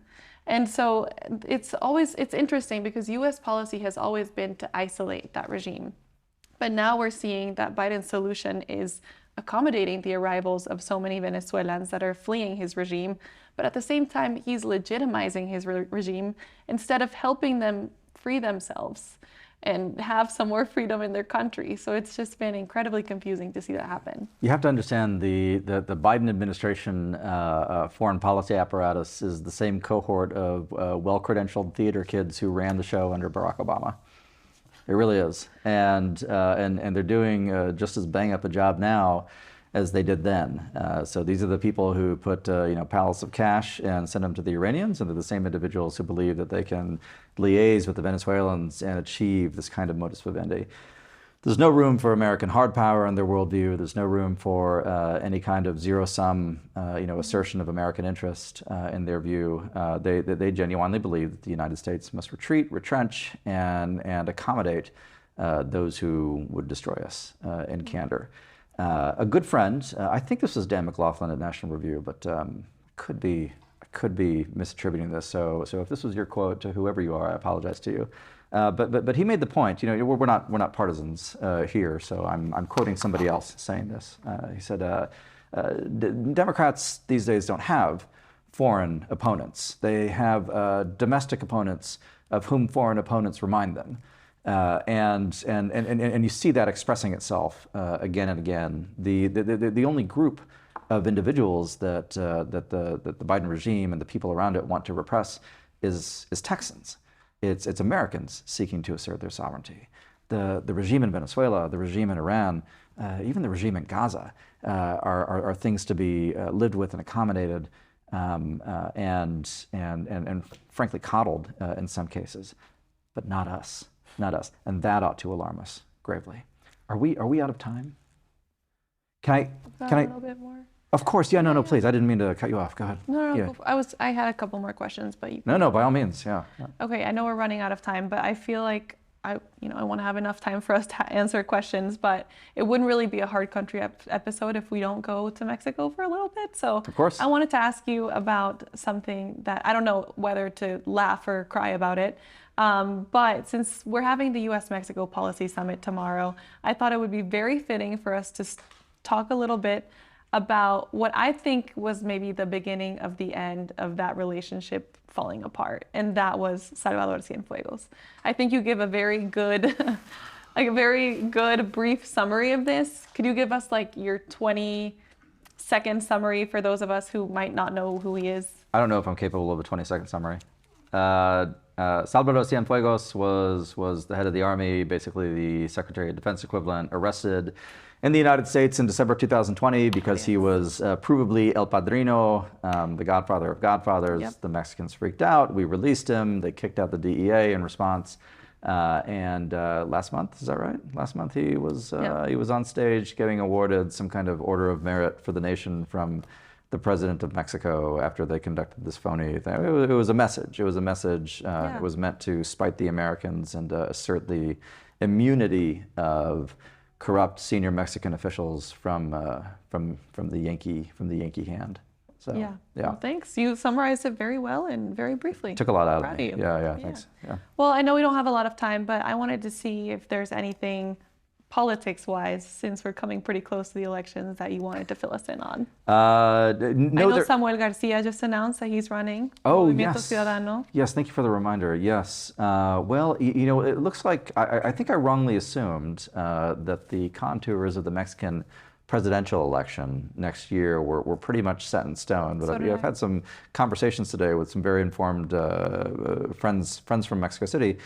And so it's interesting because U.S. policy has always been to isolate that regime. But now we're seeing that Biden's solution is accommodating the arrivals of so many Venezuelans that are fleeing his regime. But at the same time, he's legitimizing his regime instead of helping them free themselves and have some more freedom in their country. So it's just been incredibly confusing to see that happen. You have to understand the Biden administration foreign policy apparatus is the same cohort of well-credentialed theater kids who ran the show under Barack Obama. It really is. And they're doing just as bang up a job now as they did then. So these are the people who put pallets of cash and send them to the Iranians, and they're the same individuals who believe that they can liaise with the Venezuelans and achieve this kind of modus vivendi. There's no room for American hard power in their worldview. There's no room for any kind of zero-sum, assertion of American interest in their view. They genuinely believe that the United States must retreat, retrench, and accommodate those who would destroy us in candor. A good friend, I think this was Dan McLaughlin at National Review, but could be misattributing this. So if this was your quote, to whoever you are, I apologize to you. But he made the point. We're not partisans here. So I'm quoting somebody else saying this. He said, Democrats these days don't have foreign opponents. They have domestic opponents of whom foreign opponents remind them. And you see that expressing itself again and again. The only group of individuals that the Biden regime and the people around it want to repress is Texans. It's Americans seeking to assert their sovereignty. The regime in Venezuela, the regime in Iran, even the regime in Gaza are things to be lived with and accommodated, and frankly coddled in some cases, but not us. Not us, and that ought to alarm us gravely. Are we out of time? Can I a little bit more? Of course, yeah. No, please. I didn't mean to cut you off. Go ahead. No. Yeah. I had a couple more questions, but you. No, by all means, yeah. Okay, I know we're running out of time, but I feel like I want to have enough time for us to answer questions, but it wouldn't really be a hard country episode if we don't go to Mexico for a little bit. So of course. I wanted to ask you about something that I don't know whether to laugh or cry about it. But since we're having the U.S. Mexico Policy Summit tomorrow, I thought it would be very fitting for us to talk a little bit about what I think was maybe the beginning of the end of that relationship falling apart, and that was Salvador Cienfuegos. I think you give a very good, brief summary of this. Could you give us your 20-second summary for those of us who might not know who he is? I don't know if I'm capable of a 20-second summary. Salvador Cienfuegos was the head of the army, basically the Secretary of Defense equivalent, arrested in the United States in December 2020 because he was provably El Padrino, the godfather of godfathers. Yep. The Mexicans freaked out. We released him. They kicked out the DEA in response. And last month, is that right? Last month he was on stage getting awarded some kind of Order of Merit for the nation from the president of Mexico after they conducted this phony thing. It was a message. It was a message. It was meant to spite the Americans and assert the immunity of corrupt senior Mexican officials from the Yankee hand. So yeah. Well, thanks. You summarized it very well and very briefly. Took a lot out Proud of me. of you. Yeah. Thanks. Yeah. Well, I know we don't have a lot of time, but I wanted to see if there's anything politics-wise, since we're coming pretty close to the elections, that you wanted to fill us in on? No, I know Samuel Garcia just announced that he's running. Oh, Movimiento yes. Ciudadano. Yes, thank you for the reminder. Yes. Well, it looks like, I think I wrongly assumed that the contours of the Mexican presidential election next year were pretty much set in stone. But I've had some conversations today with some very informed friends from Mexico City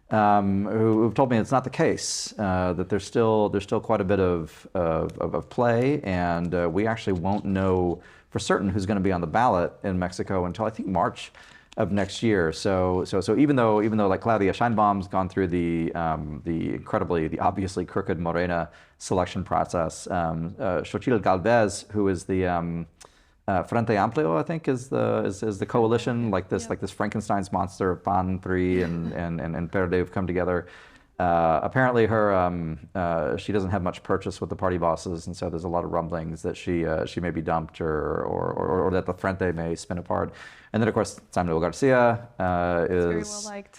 who've told me it's not the case, that there's still quite a bit of play, and we actually won't know for certain who's going to be on the ballot in Mexico until I think March of next year. So even though like Claudia Sheinbaum's gone through the obviously crooked Morena selection process, Xochitl Galvez, who is the Frente Amplio, I think is the coalition, like this Frankenstein's monster of PAN, PRI, and PERDE have come together. Apparently she doesn't have much purchase with the party bosses, and so there's a lot of rumblings that she may be dumped or that the Frente may spin apart. And then of course Samuel Garcia is very well liked.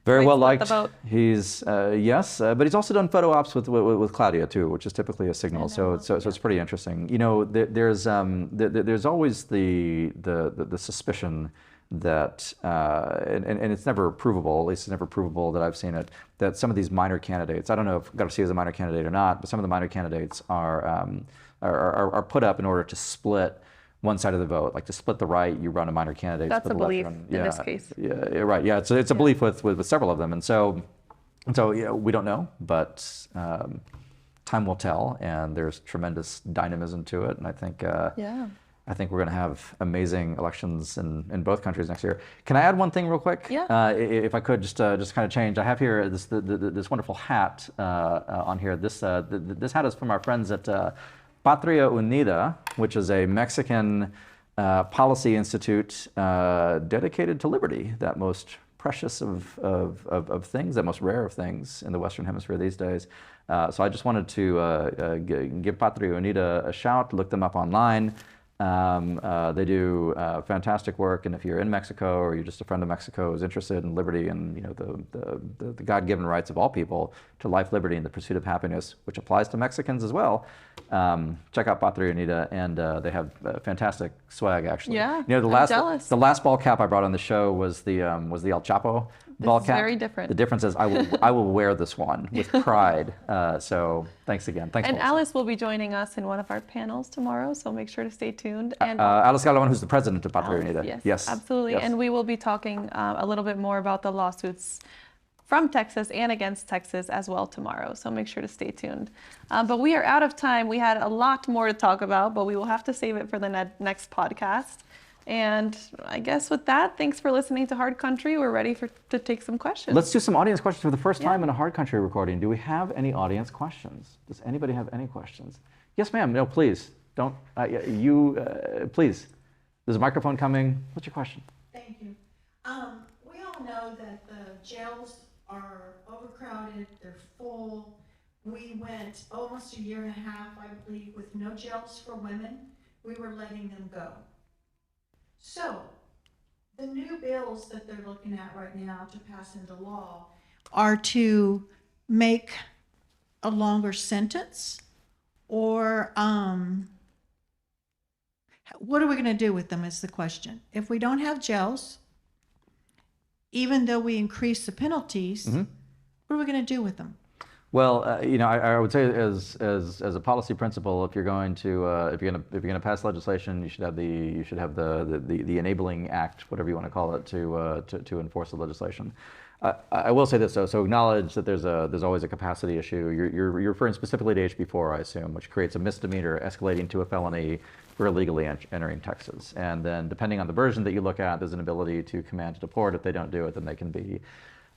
Very well liked. The vote. He's yes, but he's also done photo ops with Claudia too, which is typically a signal. So it's pretty interesting. There's always the suspicion that and it's never provable. At least it's never provable that I've seen it. That some of these minor candidates, I don't know if Garcia is a minor candidate or not, but some of the minor candidates are put up in order to split one side of the vote, like to split the right, you run a minor candidate. That's a belief in this case. Yeah, right. Yeah, it's a belief with several of them, and so we don't know, but time will tell, and there's tremendous dynamism to it, and I think we're going to have amazing elections in both countries next year. Can I add one thing real quick? Yeah. If I could just kind of change. I have here this wonderful hat on here. This hat is from our friends at Patria Unida, which is a Mexican policy institute dedicated to liberty, that most precious of things, that most rare of things in the Western Hemisphere these days. So I just wanted to give Patria Unida a shout, look them up online. They do fantastic work, and if you're in Mexico or you're just a friend of Mexico who's interested in liberty and the God-given rights of all people to life, liberty, and the pursuit of happiness, which applies to Mexicans as well, check out Patria Unida, and they have fantastic swag actually. Yeah, I'm jealous. The last ball cap I brought on the show was the El Chapo ball cap. Very different. The difference is I will wear this one with pride. So thanks again. Thanks. And Melissa. Alice will be joining us in one of our panels tomorrow, so make sure to stay tuned. And Alice Galavan, who's the president of Patria Unida. Yes, absolutely. Yes. And we will be talking a little bit more about the lawsuits from Texas and against Texas as well tomorrow, so make sure to stay tuned. But we are out of time. We had a lot more to talk about, but we will have to save it for the next podcast. And I guess with that, thanks for listening to Hard Country. We're ready to take some questions. Let's do some audience questions for the first time in a Hard Country recording. Do we have any audience questions? Does anybody have any questions? Yes, ma'am. No, please. Don't. Please. There's a microphone coming. What's your question? Thank you. We all know that the jails are overcrowded. They're full. We went almost a year and a half, I believe, with no jails for women. We were letting them go. So, the new bills that they're looking at right now to pass into law are to make a longer sentence, or what are we going to do with them is the question. If we don't have jails, even though we increase the penalties, what are we going to do with them? Well, I would say as a policy principle, if you're going to pass legislation, you should have the enabling act, whatever you want to call it, to enforce the legislation. I will say this though, so acknowledge that there's always a capacity issue. You're referring specifically to HB4, I assume, which creates a misdemeanor escalating to a felony for illegally entering Texas. And then depending on the version that you look at, there's an ability to command to deport. If they don't do it, then they can be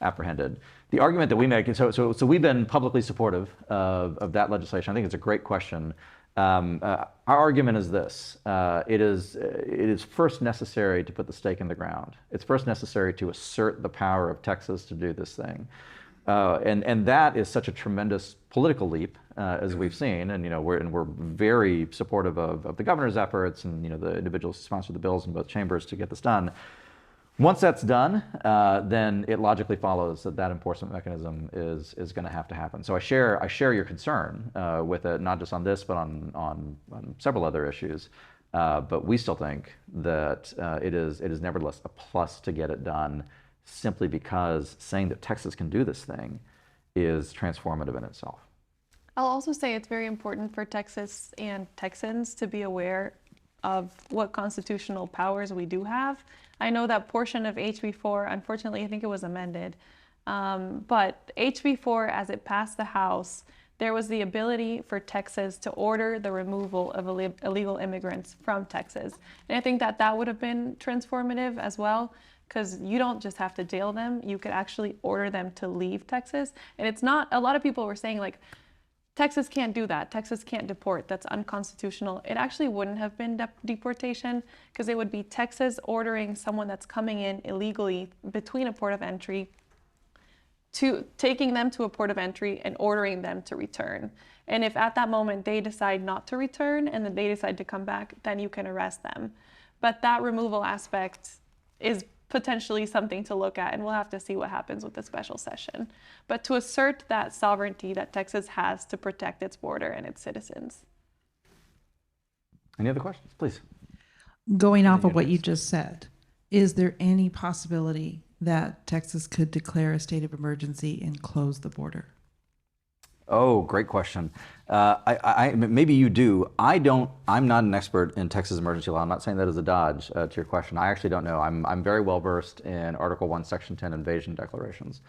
apprehended. The argument that we make, so we've been publicly supportive of that legislation. I think it's a great question. Our argument is this: it is first necessary to put the stake in the ground. It's first necessary to assert the power of Texas to do this thing, and that is such a tremendous political leap, as we've seen. And we're very supportive of the governor's efforts and the individuals who sponsor the bills in both chambers to get this done. Once that's done, then it logically follows that that enforcement mechanism is going to have to happen. So I share your concern with it, not just on this, but on several other issues. But we still think that it is nevertheless a plus to get it done, simply because saying that Texas can do this thing is transformative in itself. I'll also say it's very important for Texas and Texans to be aware of what constitutional powers we do have. I know that portion of HB4, unfortunately, I think it was amended, but HB4, as it passed the House, there was the ability for Texas to order the removal of illegal immigrants from Texas. And I think that that would have been transformative as well, because you don't just have to jail them, you could actually order them to leave Texas. And it's not, a lot of people were saying like, Texas can't do that. Texas can't deport. That's unconstitutional. It actually wouldn't have been deportation, because it would be Texas ordering someone that's coming in illegally between a port of entry to taking them to a port of entry and ordering them to return. And if at that moment they decide not to return and then they decide to come back, then you can arrest them. But that removal aspect is potentially something to look at, and we'll have to see what happens with the special session. But to assert that sovereignty that Texas has to protect its border and its citizens. Any other questions, please? Going off of what you just said, is there any possibility that Texas could declare a state of emergency and close the border? Oh, great question. Maybe you do. I'm not an expert in Texas emergency law. I'm not saying that as a dodge to your question. I actually don't know. I'm very well versed in Article 1, Section 10 invasion declarations.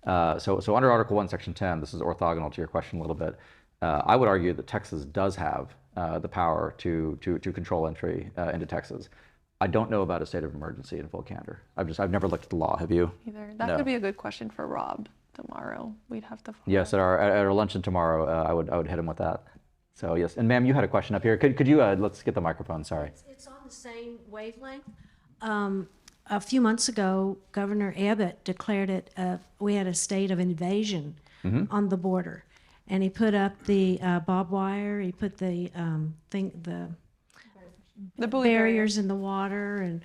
So under Article 1, Section 10, this is orthogonal to your question a little bit. I would argue that Texas does have the power to control entry into Texas. I don't know about a state of emergency in full candor. I've never looked at the law. Have you? Either. That No. could be a good question for Rob tomorrow. We'd have to. Yes, at our luncheon tomorrow, I would hit him with that. So yes, and ma'am, you had a question up here. Could you let's get the microphone. Sorry. It's on the same wavelength. A few months ago, Governor Abbott declared it. We had a state of invasion on the border, and he put up the barbed wire. He put the buoy barriers in the water,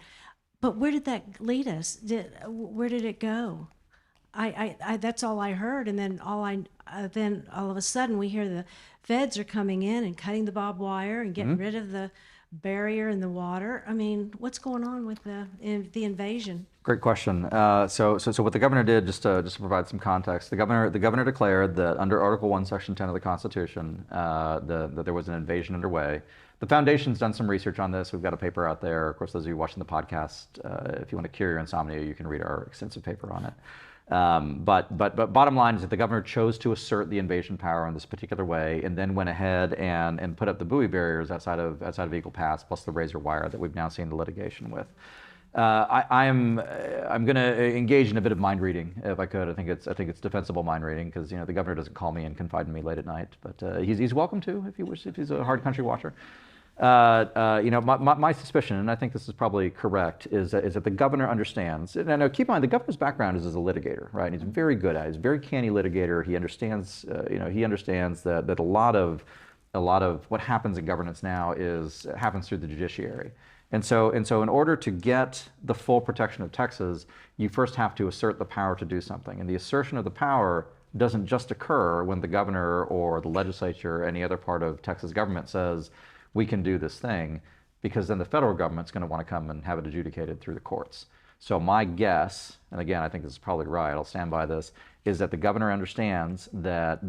but where did that lead us? Where did it go? I that's all I heard, and then then all of a sudden we hear the feds are coming in and cutting the barbed wire and getting rid of the barrier in the water. I mean, what's going on with the invasion? Great question. So what the governor did, just to provide some context, the governor declared that under Article 1, Section 10 of the Constitution, that there was an invasion underway. The foundation's done some research on this. We've got a paper out there. Of course, those of you watching the podcast, if you want to cure your insomnia, you can read our extensive paper on it. But bottom line is that the governor chose to assert the invasion power in this particular way, and then went ahead and put up the buoy barriers outside of Eagle Pass, plus the razor wire that we've now seen the litigation with. I'm going to engage in a bit of mind reading if I could. I think it's defensible mind reading, because the governor doesn't call me and confide in me late at night, but he's welcome to if he wishes, if he's a hard country watcher. My suspicion, and I think this is probably correct, is that the governor understands. And now, keep in mind, the governor's background is as a litigator, right? And he's very good at it. He's a very canny litigator. He understands, he understands that a lot of what happens in governance now happens through the judiciary. And so in order to get the full protection of Texas, you first have to assert the power to do something. And the assertion of the power doesn't just occur when the governor or the legislature or any other part of Texas government says, we can do this thing, because then the federal government's going to want to come and have it adjudicated through the courts. So my guess, and again, I think this is probably right, I'll stand by this, is that the governor understands that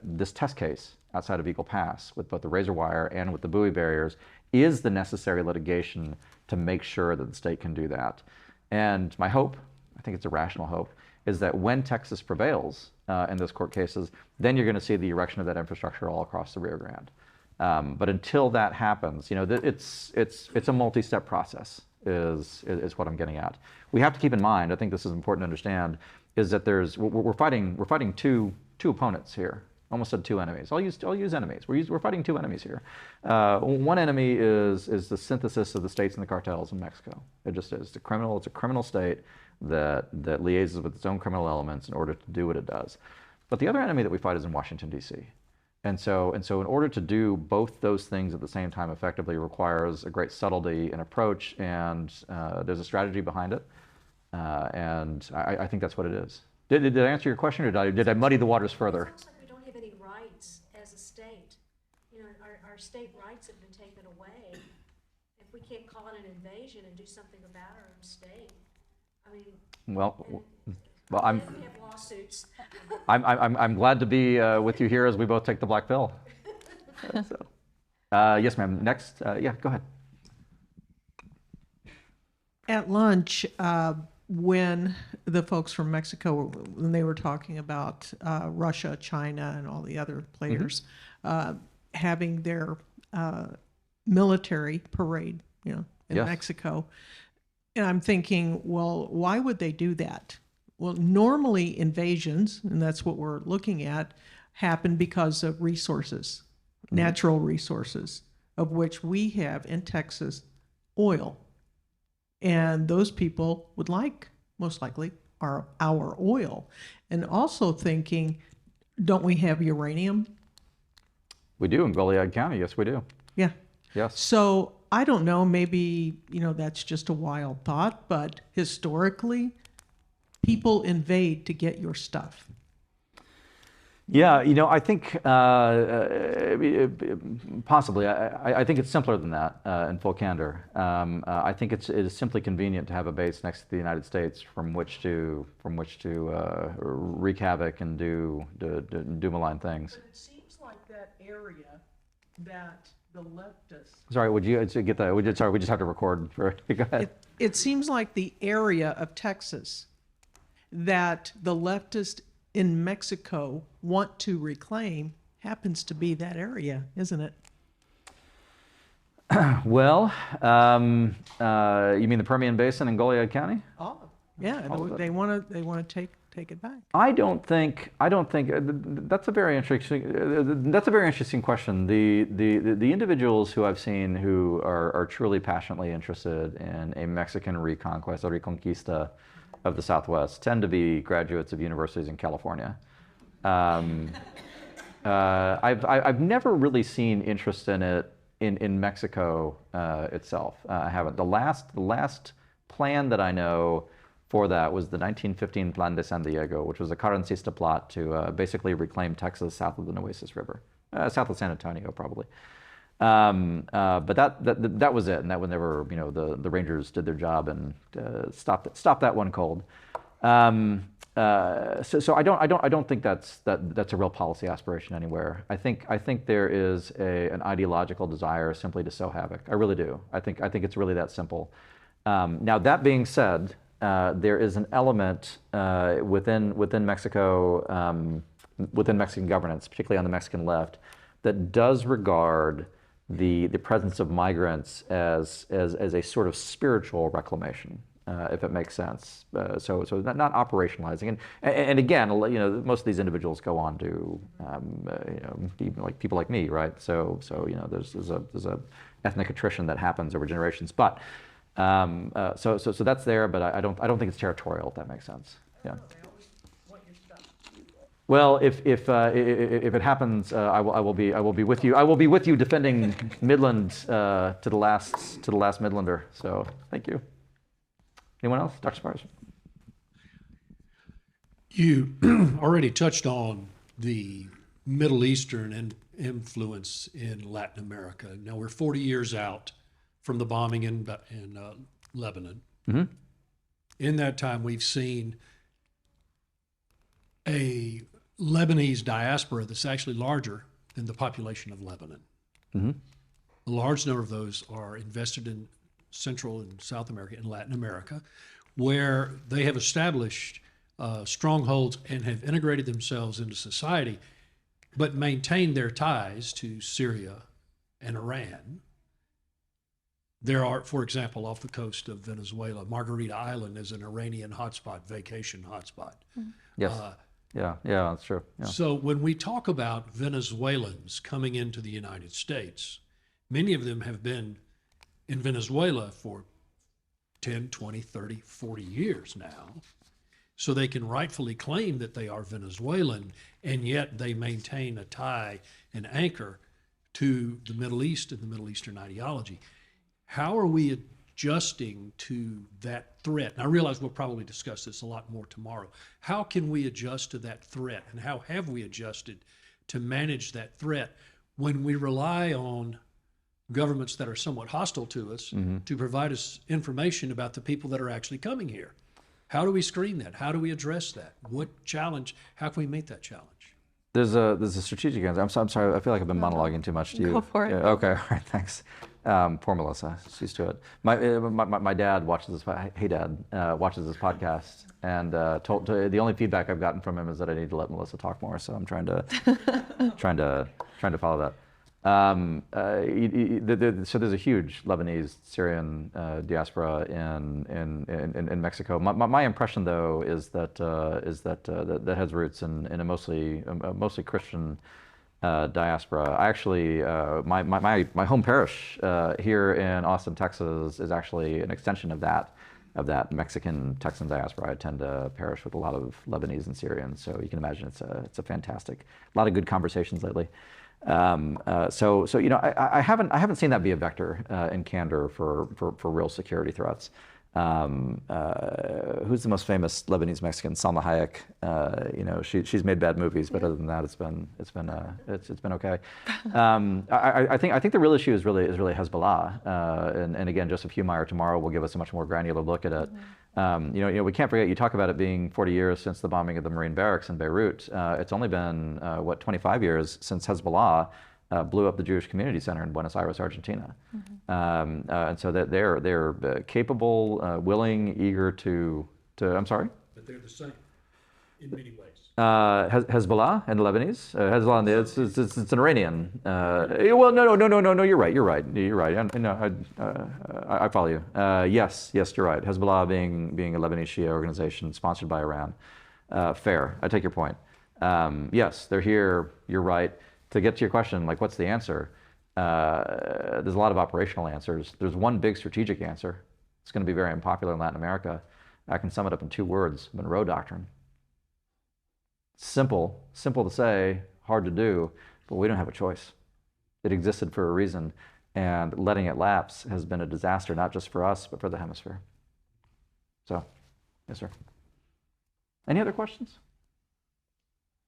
this test case outside of Eagle Pass, with both the razor wire and with the buoy barriers, is the necessary litigation to make sure that the state can do that. And my hope, I think it's a rational hope, is that when Texas prevails in those court cases, then you're going to see the erection of that infrastructure all across the Rio Grande. But until that happens, it's a multi-step process, is what I'm getting at. We have to keep in mind, I think this is important to understand, is that we're fighting two opponents here. Almost said two enemies. I'll use enemies. We're fighting two enemies here. One enemy is the synthesis of the states and the cartels in Mexico. It just is. It's a criminal state that liaises with its own criminal elements in order to do what it does. But the other enemy that we fight is in Washington, D.C. And so in order to do both those things at the same time effectively requires a great subtlety and approach, and there's a strategy behind it. And I think that's what it is. Did I answer your question, or did I muddy the waters further? It sounds like we don't have any rights as a state. You know, our state rights have been taken away. If we can't call it an invasion and do something about our own state, I mean. Well, We have lawsuits. I'm glad to be with you here as we both take the black pill. So, yes, ma'am. Next, yeah, go ahead. At lunch, when the folks from Mexico, when they were talking about Russia, China, and all the other players having their military parade, in Yes. Mexico, and I'm thinking, well, why would they do that? Well, normally invasions, and that's what we're looking at, happen because of resources, natural resources, of which we have in Texas oil. And those people would like, most likely, our oil. And also thinking, don't we have uranium? We do in Goliad County. Yes, we do. Yeah. Yes. So I don't know, maybe, that's just a wild thought, but historically, people invade to get your stuff. Yeah, I think possibly. I think it's simpler than that. In full candor, I think it is simply convenient to have a base next to the United States from which to wreak havoc and do malign things. But it seems like that area that the leftists. Sorry, would you get that? Sorry, we just have to record. Go ahead. It seems like the area of Texas that the leftists in Mexico want to reclaim happens to be that area, isn't it? Well, you mean the Permian Basin in Goliad County? Oh, yeah. They want to take it back. I don't think that's a very interesting question. The individuals who I've seen who are truly passionately interested in a Mexican reconquest or reconquista of the Southwest tend to be graduates of universities in California. I've never really seen interest in it in Mexico itself. I haven't. The last plan that I know for that was the 1915 Plan de San Diego, which was a Carrancista plot to basically reclaim Texas south of the Nueces River, south of San Antonio probably. But that was it, and that would never, the Rangers did their job and stopped that one cold. So I don't think that's a real policy aspiration anywhere. I think there is an ideological desire simply to sow havoc. I really do. I think it's really that simple. Now that being said, there is an element within Mexico, within Mexican governance, particularly on the Mexican left, that does regard the presence of migrants as a sort of spiritual reclamation, if it makes sense. So not operationalizing, and again, most of these individuals go on to, even like people like me, right? So there's a ethnic attrition that happens over generations, but so that's there, but I don't think it's territorial, if that makes sense. Yeah. Well, if it happens, I will be with you. I will be with you defending Midland to the last Midlander. So thank you. Anyone else, Dr. Spars? You already touched on the Middle Eastern influence in Latin America. Now we're 40 years out from the bombing in Lebanon. Mm-hmm. In that time, we've seen a Lebanese diaspora that's actually larger than the population of Lebanon. Mm-hmm. A large number of those are invested in Central and South America and Latin America, where they have established strongholds and have integrated themselves into society, but maintain their ties to Syria and Iran. There are, for example, off the coast of Venezuela, Margarita Island is an Iranian hotspot, vacation hotspot. Yes. Yeah, that's true. Yeah. So when we talk about Venezuelans coming into the United States, many of them have been in Venezuela for 10, 20, 30, 40 years now. So they can rightfully claim that they are Venezuelan, and yet they maintain a tie and anchor to the Middle East and the Middle Eastern ideology. How are we adjusting to that threat? And I realize we'll probably discuss this a lot more tomorrow. How can we adjust to that threat, and how have we adjusted to manage that threat when we rely on governments that are somewhat hostile to us to provide us information about the people that are actually coming here? How do we screen that? How do we address that? What challenge? How can we meet that challenge? There's a strategic answer. I'm sorry. I feel like I've been monologuing too much to you. Go for it. Yeah, okay. All right. Thanks. Poor Melissa. She's to it. My dad watches this. Hey, Dad, watches this podcast, and the only feedback I've gotten from him is that I need to let Melissa talk more. So I'm trying to follow that. So there's a huge Lebanese Syrian diaspora in Mexico. My impression, though, is that that has roots in a mostly Christian diaspora. I actually my home parish here in Austin, Texas, is actually an extension of that Mexican Texan diaspora. I attend a parish with a lot of Lebanese and Syrians, so you can imagine it's a fantastic, a lot of good conversations lately. So I haven't seen that be a vector in candor for real security threats. Who's the most famous Lebanese Mexican? Salma Hayek. She's made bad movies, but other than that, it's been okay. I think the real issue is really Hezbollah, and again, Joseph Humeyer tomorrow will give us a much more granular look at it. We can't forget. You talk about it being 40 years since the bombing of the Marine barracks in Beirut. It's only been 25 years since Hezbollah blew up the Jewish Community Center in Buenos Aires, Argentina. And so that they're capable, willing, eager to. I'm sorry. But they're the same in many ways. Hezbollah and the Lebanese. Hezbollah, it's an Iranian. Well, no. You're right. I follow you. Yes, you're right. Hezbollah being a Lebanese Shia organization sponsored by Iran. Fair. I take your point. Yes, they're here. You're right. To get to your question, like, what's the answer? There's a lot of operational answers. There's one big strategic answer. It's going to be very unpopular in Latin America. I can sum it up in 2 words: Monroe Doctrine. Simple to say, hard to do, but we don't have a choice. It existed for a reason, and letting it lapse has been a disaster, not just for us, but for the hemisphere. So, yes, sir. Any other questions?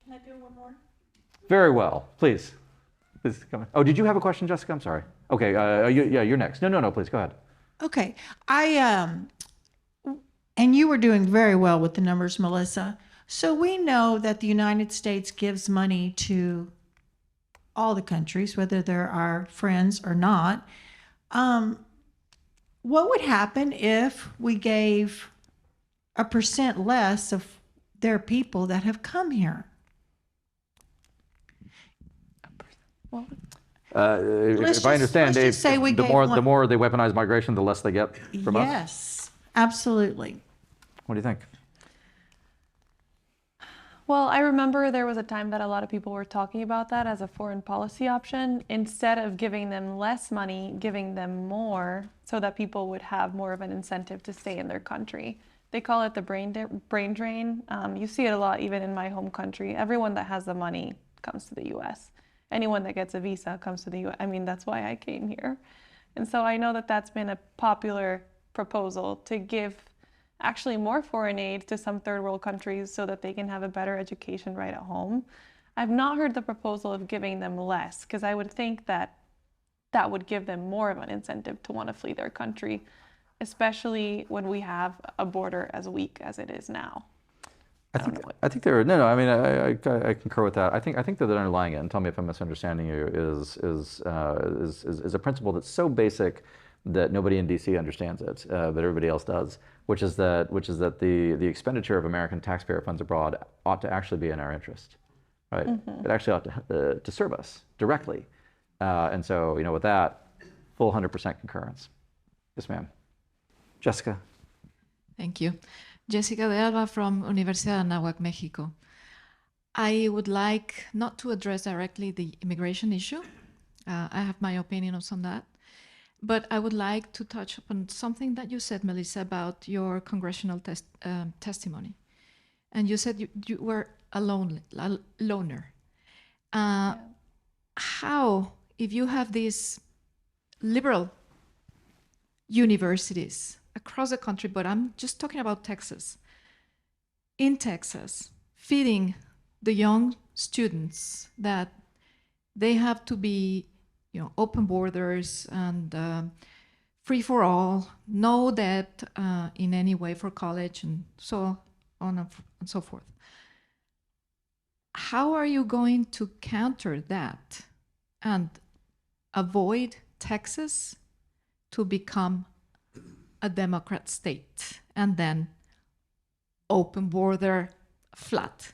Can I do one more? Very well. Please come in. Oh, did you have a question, Jessica? I'm sorry. Okay, you're next. No, please, go ahead. Okay. And you were doing very well with the numbers, Melissa. So we know that the United States gives money to all the countries, whether they're our friends or not. What would happen if we gave 1% less of their people that have come here? If I understand, let's just say we the gave more they weaponize migration, the less they get from us? Yes, absolutely. What do you think? Well, I remember there was a time that a lot of people were talking about that as a foreign policy option. Instead of giving them less money, giving them more so that people would have more of an incentive to stay in their country. They call it the brain drain. You see it a lot even in my home country. Everyone that has the money comes to the U.S. Anyone that gets a visa comes to the U.S. I mean, that's why I came here. And so I know that that's been a popular proposal to give actually more foreign aid to some third world countries so that they can have a better education right at home. I've not heard the proposal of giving them less, because I would think that that would give them more of an incentive to want to flee their country, especially when we have a border as weak as it is now. I think there are no. I mean, I concur with that. I think that underlying it, and tell me if I'm misunderstanding you, is a principle that's so basic that nobody in DC understands it, but everybody else does, which is that the expenditure of American taxpayer funds abroad ought to actually be in our interest, right? Mm-hmm. It actually ought to serve us directly, and so with that, full 100% concurrence. Yes, ma'am. Jessica. Thank you. Jessica de Alba from Universidad Anáhuac, Mexico. I would like not to address directly the immigration issue. I have my opinions on that. But I would like to touch upon something that you said, Melissa, about your congressional testimony. And you said you were a loner. How, if you have this liberal universities across the country, but I'm just talking about Texas. In Texas, feeding the young students that they have to be, open borders and free for all, no debt in any way for college, and so on and so forth. How are you going to counter that and avoid Texas to become a Democrat state and then open border flat?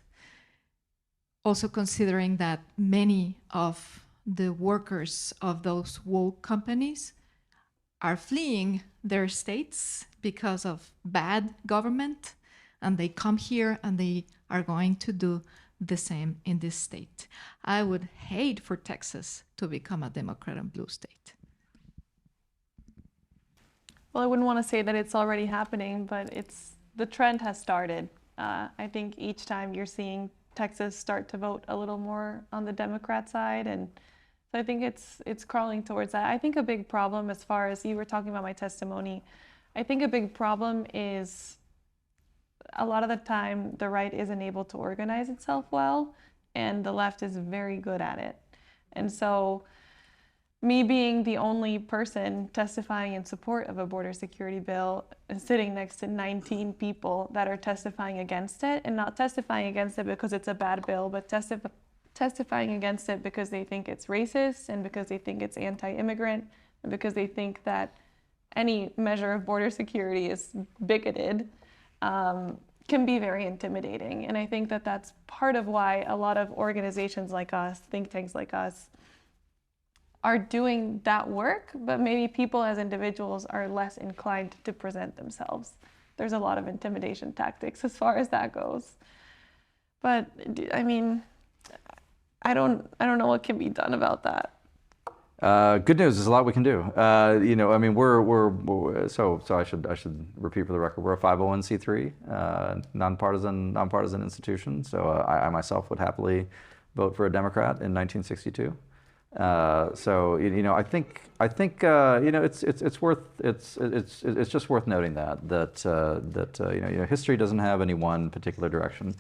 Also considering that many of the workers of those woke companies are fleeing their states because of bad government, and they come here and they are going to do the same in this state. I would hate for Texas to become a Democrat and blue state. Well, I wouldn't want to say that it's already happening, but the trend has started. I think each time you're seeing Texas start to vote a little more on the Democrat side, and so I think it's crawling towards that. I think a big problem, as far as you were talking about my testimony, I think a big problem is a lot of the time the right isn't able to organize itself well, and the left is very good at it. And so me being the only person testifying in support of a border security bill and sitting next to 19 people that are testifying against it, and not testifying against it because it's a bad bill, but testifying against it because they think it's racist and because they think it's anti-immigrant and because they think that any measure of border security is bigoted, can be very intimidating. And I think that that's part of why a lot of organizations like us, think tanks like us, are doing that work, but maybe people as individuals are less inclined to present themselves. There's a lot of intimidation tactics as far as that goes. But I mean, I don't know what can be done about that. Good news, there's a lot we can do. I mean, so I should repeat for the record, we're a 501c3, nonpartisan institution. So I myself would happily vote for a Democrat in 1962. I think it's just worth noting that history doesn't have any one particular direction.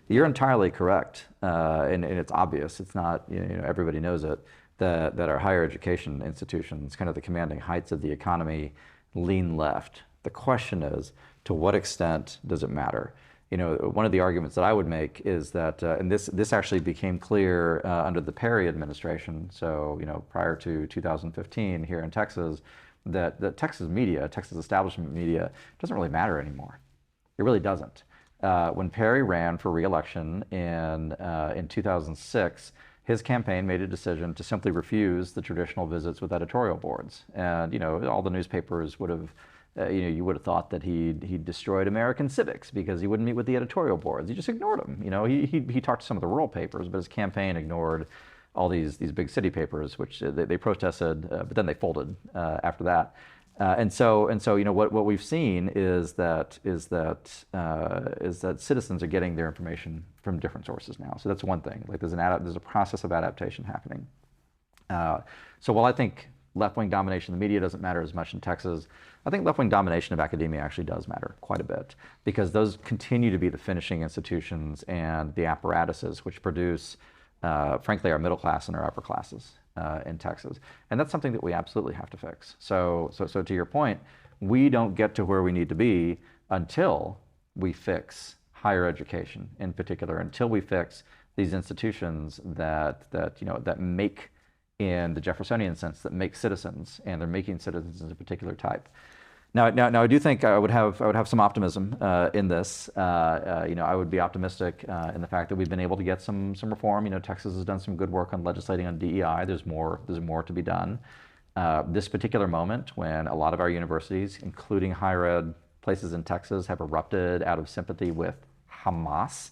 You're entirely correct, and it's obvious. It's not, everybody knows it, that our higher education institutions, kind of the commanding heights of the economy, lean left. The question is, to what extent does it matter? One of the arguments that I would make is that, and this actually became clear under the Perry administration, so prior to 2015 here in Texas, that the Texas media, Texas establishment media, doesn't really matter anymore. It really doesn't. When Perry ran for re-election in 2006, his campaign made a decision to simply refuse the traditional visits with editorial boards, and all the newspapers would have. You would have thought that he destroyed American civics because he wouldn't meet with the editorial boards. He just ignored them. He talked to some of the rural papers, but his campaign ignored all these big city papers, which they protested, but then they folded after that. What we've seen is that citizens are getting their information from different sources now. So that's one thing. Like there's a process of adaptation happening. So while I think left-wing domination of the media doesn't matter as much in Texas, I think left-wing domination of academia actually does matter quite a bit, because those continue to be the finishing institutions and the apparatuses which produce, frankly, our middle class and our upper classes in Texas. And that's something that we absolutely have to fix. So to your point, we don't get to where we need to be until we fix higher education in particular, until we fix these institutions that make, in the Jeffersonian sense, that make citizens, and they're making citizens of a particular type. Now, I do think I would have some optimism in this. I would be optimistic in the fact that we've been able to get some reform. Texas has done some good work on legislating on DEI. There's more to be done. This particular moment, when a lot of our universities, including higher ed places in Texas, have erupted out of sympathy with Hamas,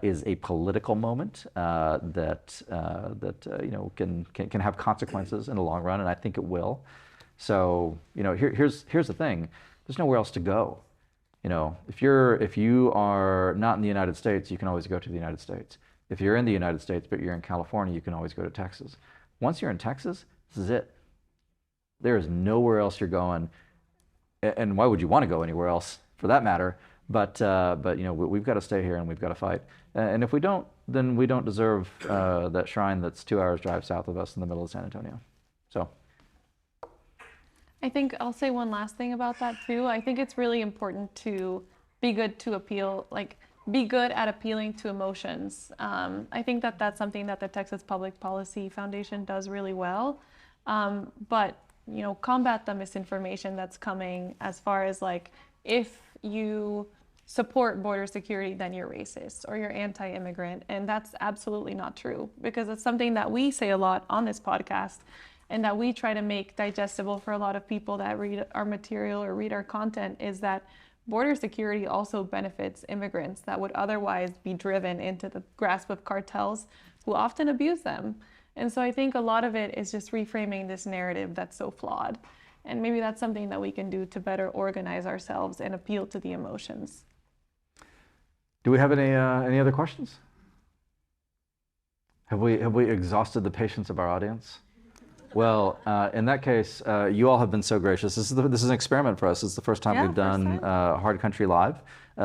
is a political moment that can have consequences in the long run, and I think it will. So here's the thing: there's nowhere else to go. If you are not in the United States, you can always go to the United States. If you're in the United States but you're in California, you can always go to Texas. Once you're in Texas, this is it. There is nowhere else you're going. and why would you want to go anywhere else for that matter? But you know, we've got to stay here and we've got to fight. And if we don't, then we don't deserve that shrine that's 2 hours drive south of us in the middle of San Antonio. So. I think I'll say one last thing about that too. I think it's really important to be good to appeal, like be good at appealing to emotions. I think that that's something that the Texas Public Policy Foundation does really well. But you know, combat the misinformation that's coming as far as like, if you support border security, then you're racist or you're anti-immigrant. And that's absolutely not true, because it's something that we say a lot on this podcast and that we try to make digestible for a lot of people that read our material or read our content, is that border security also benefits immigrants that would otherwise be driven into the grasp of cartels who often abuse them. And so I think a lot of it is just reframing this narrative that's so flawed. And maybe that's something that we can do to better organize ourselves and appeal to the emotions. Do we have any other questions? Have we exhausted the patience of our audience? Well, in that case, you all have been so gracious. This is an experiment for us. It's the first time we've done Hard Country live,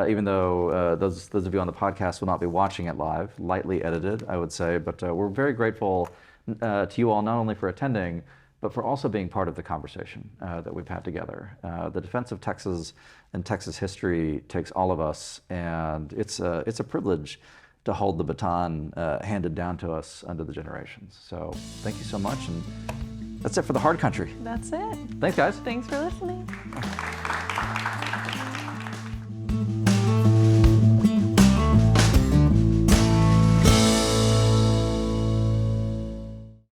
even though those of you on the podcast will not be watching it live, lightly edited, I would say. But we're very grateful to you all, not only for attending, but for also being part of the conversation that we've had together. The defense of Texas and Texas history takes all of us, and it's a privilege to hold the baton handed down to us under the generations. So thank you so much, and that's it for the Hard Country. That's it. Thanks, guys. Thanks for listening.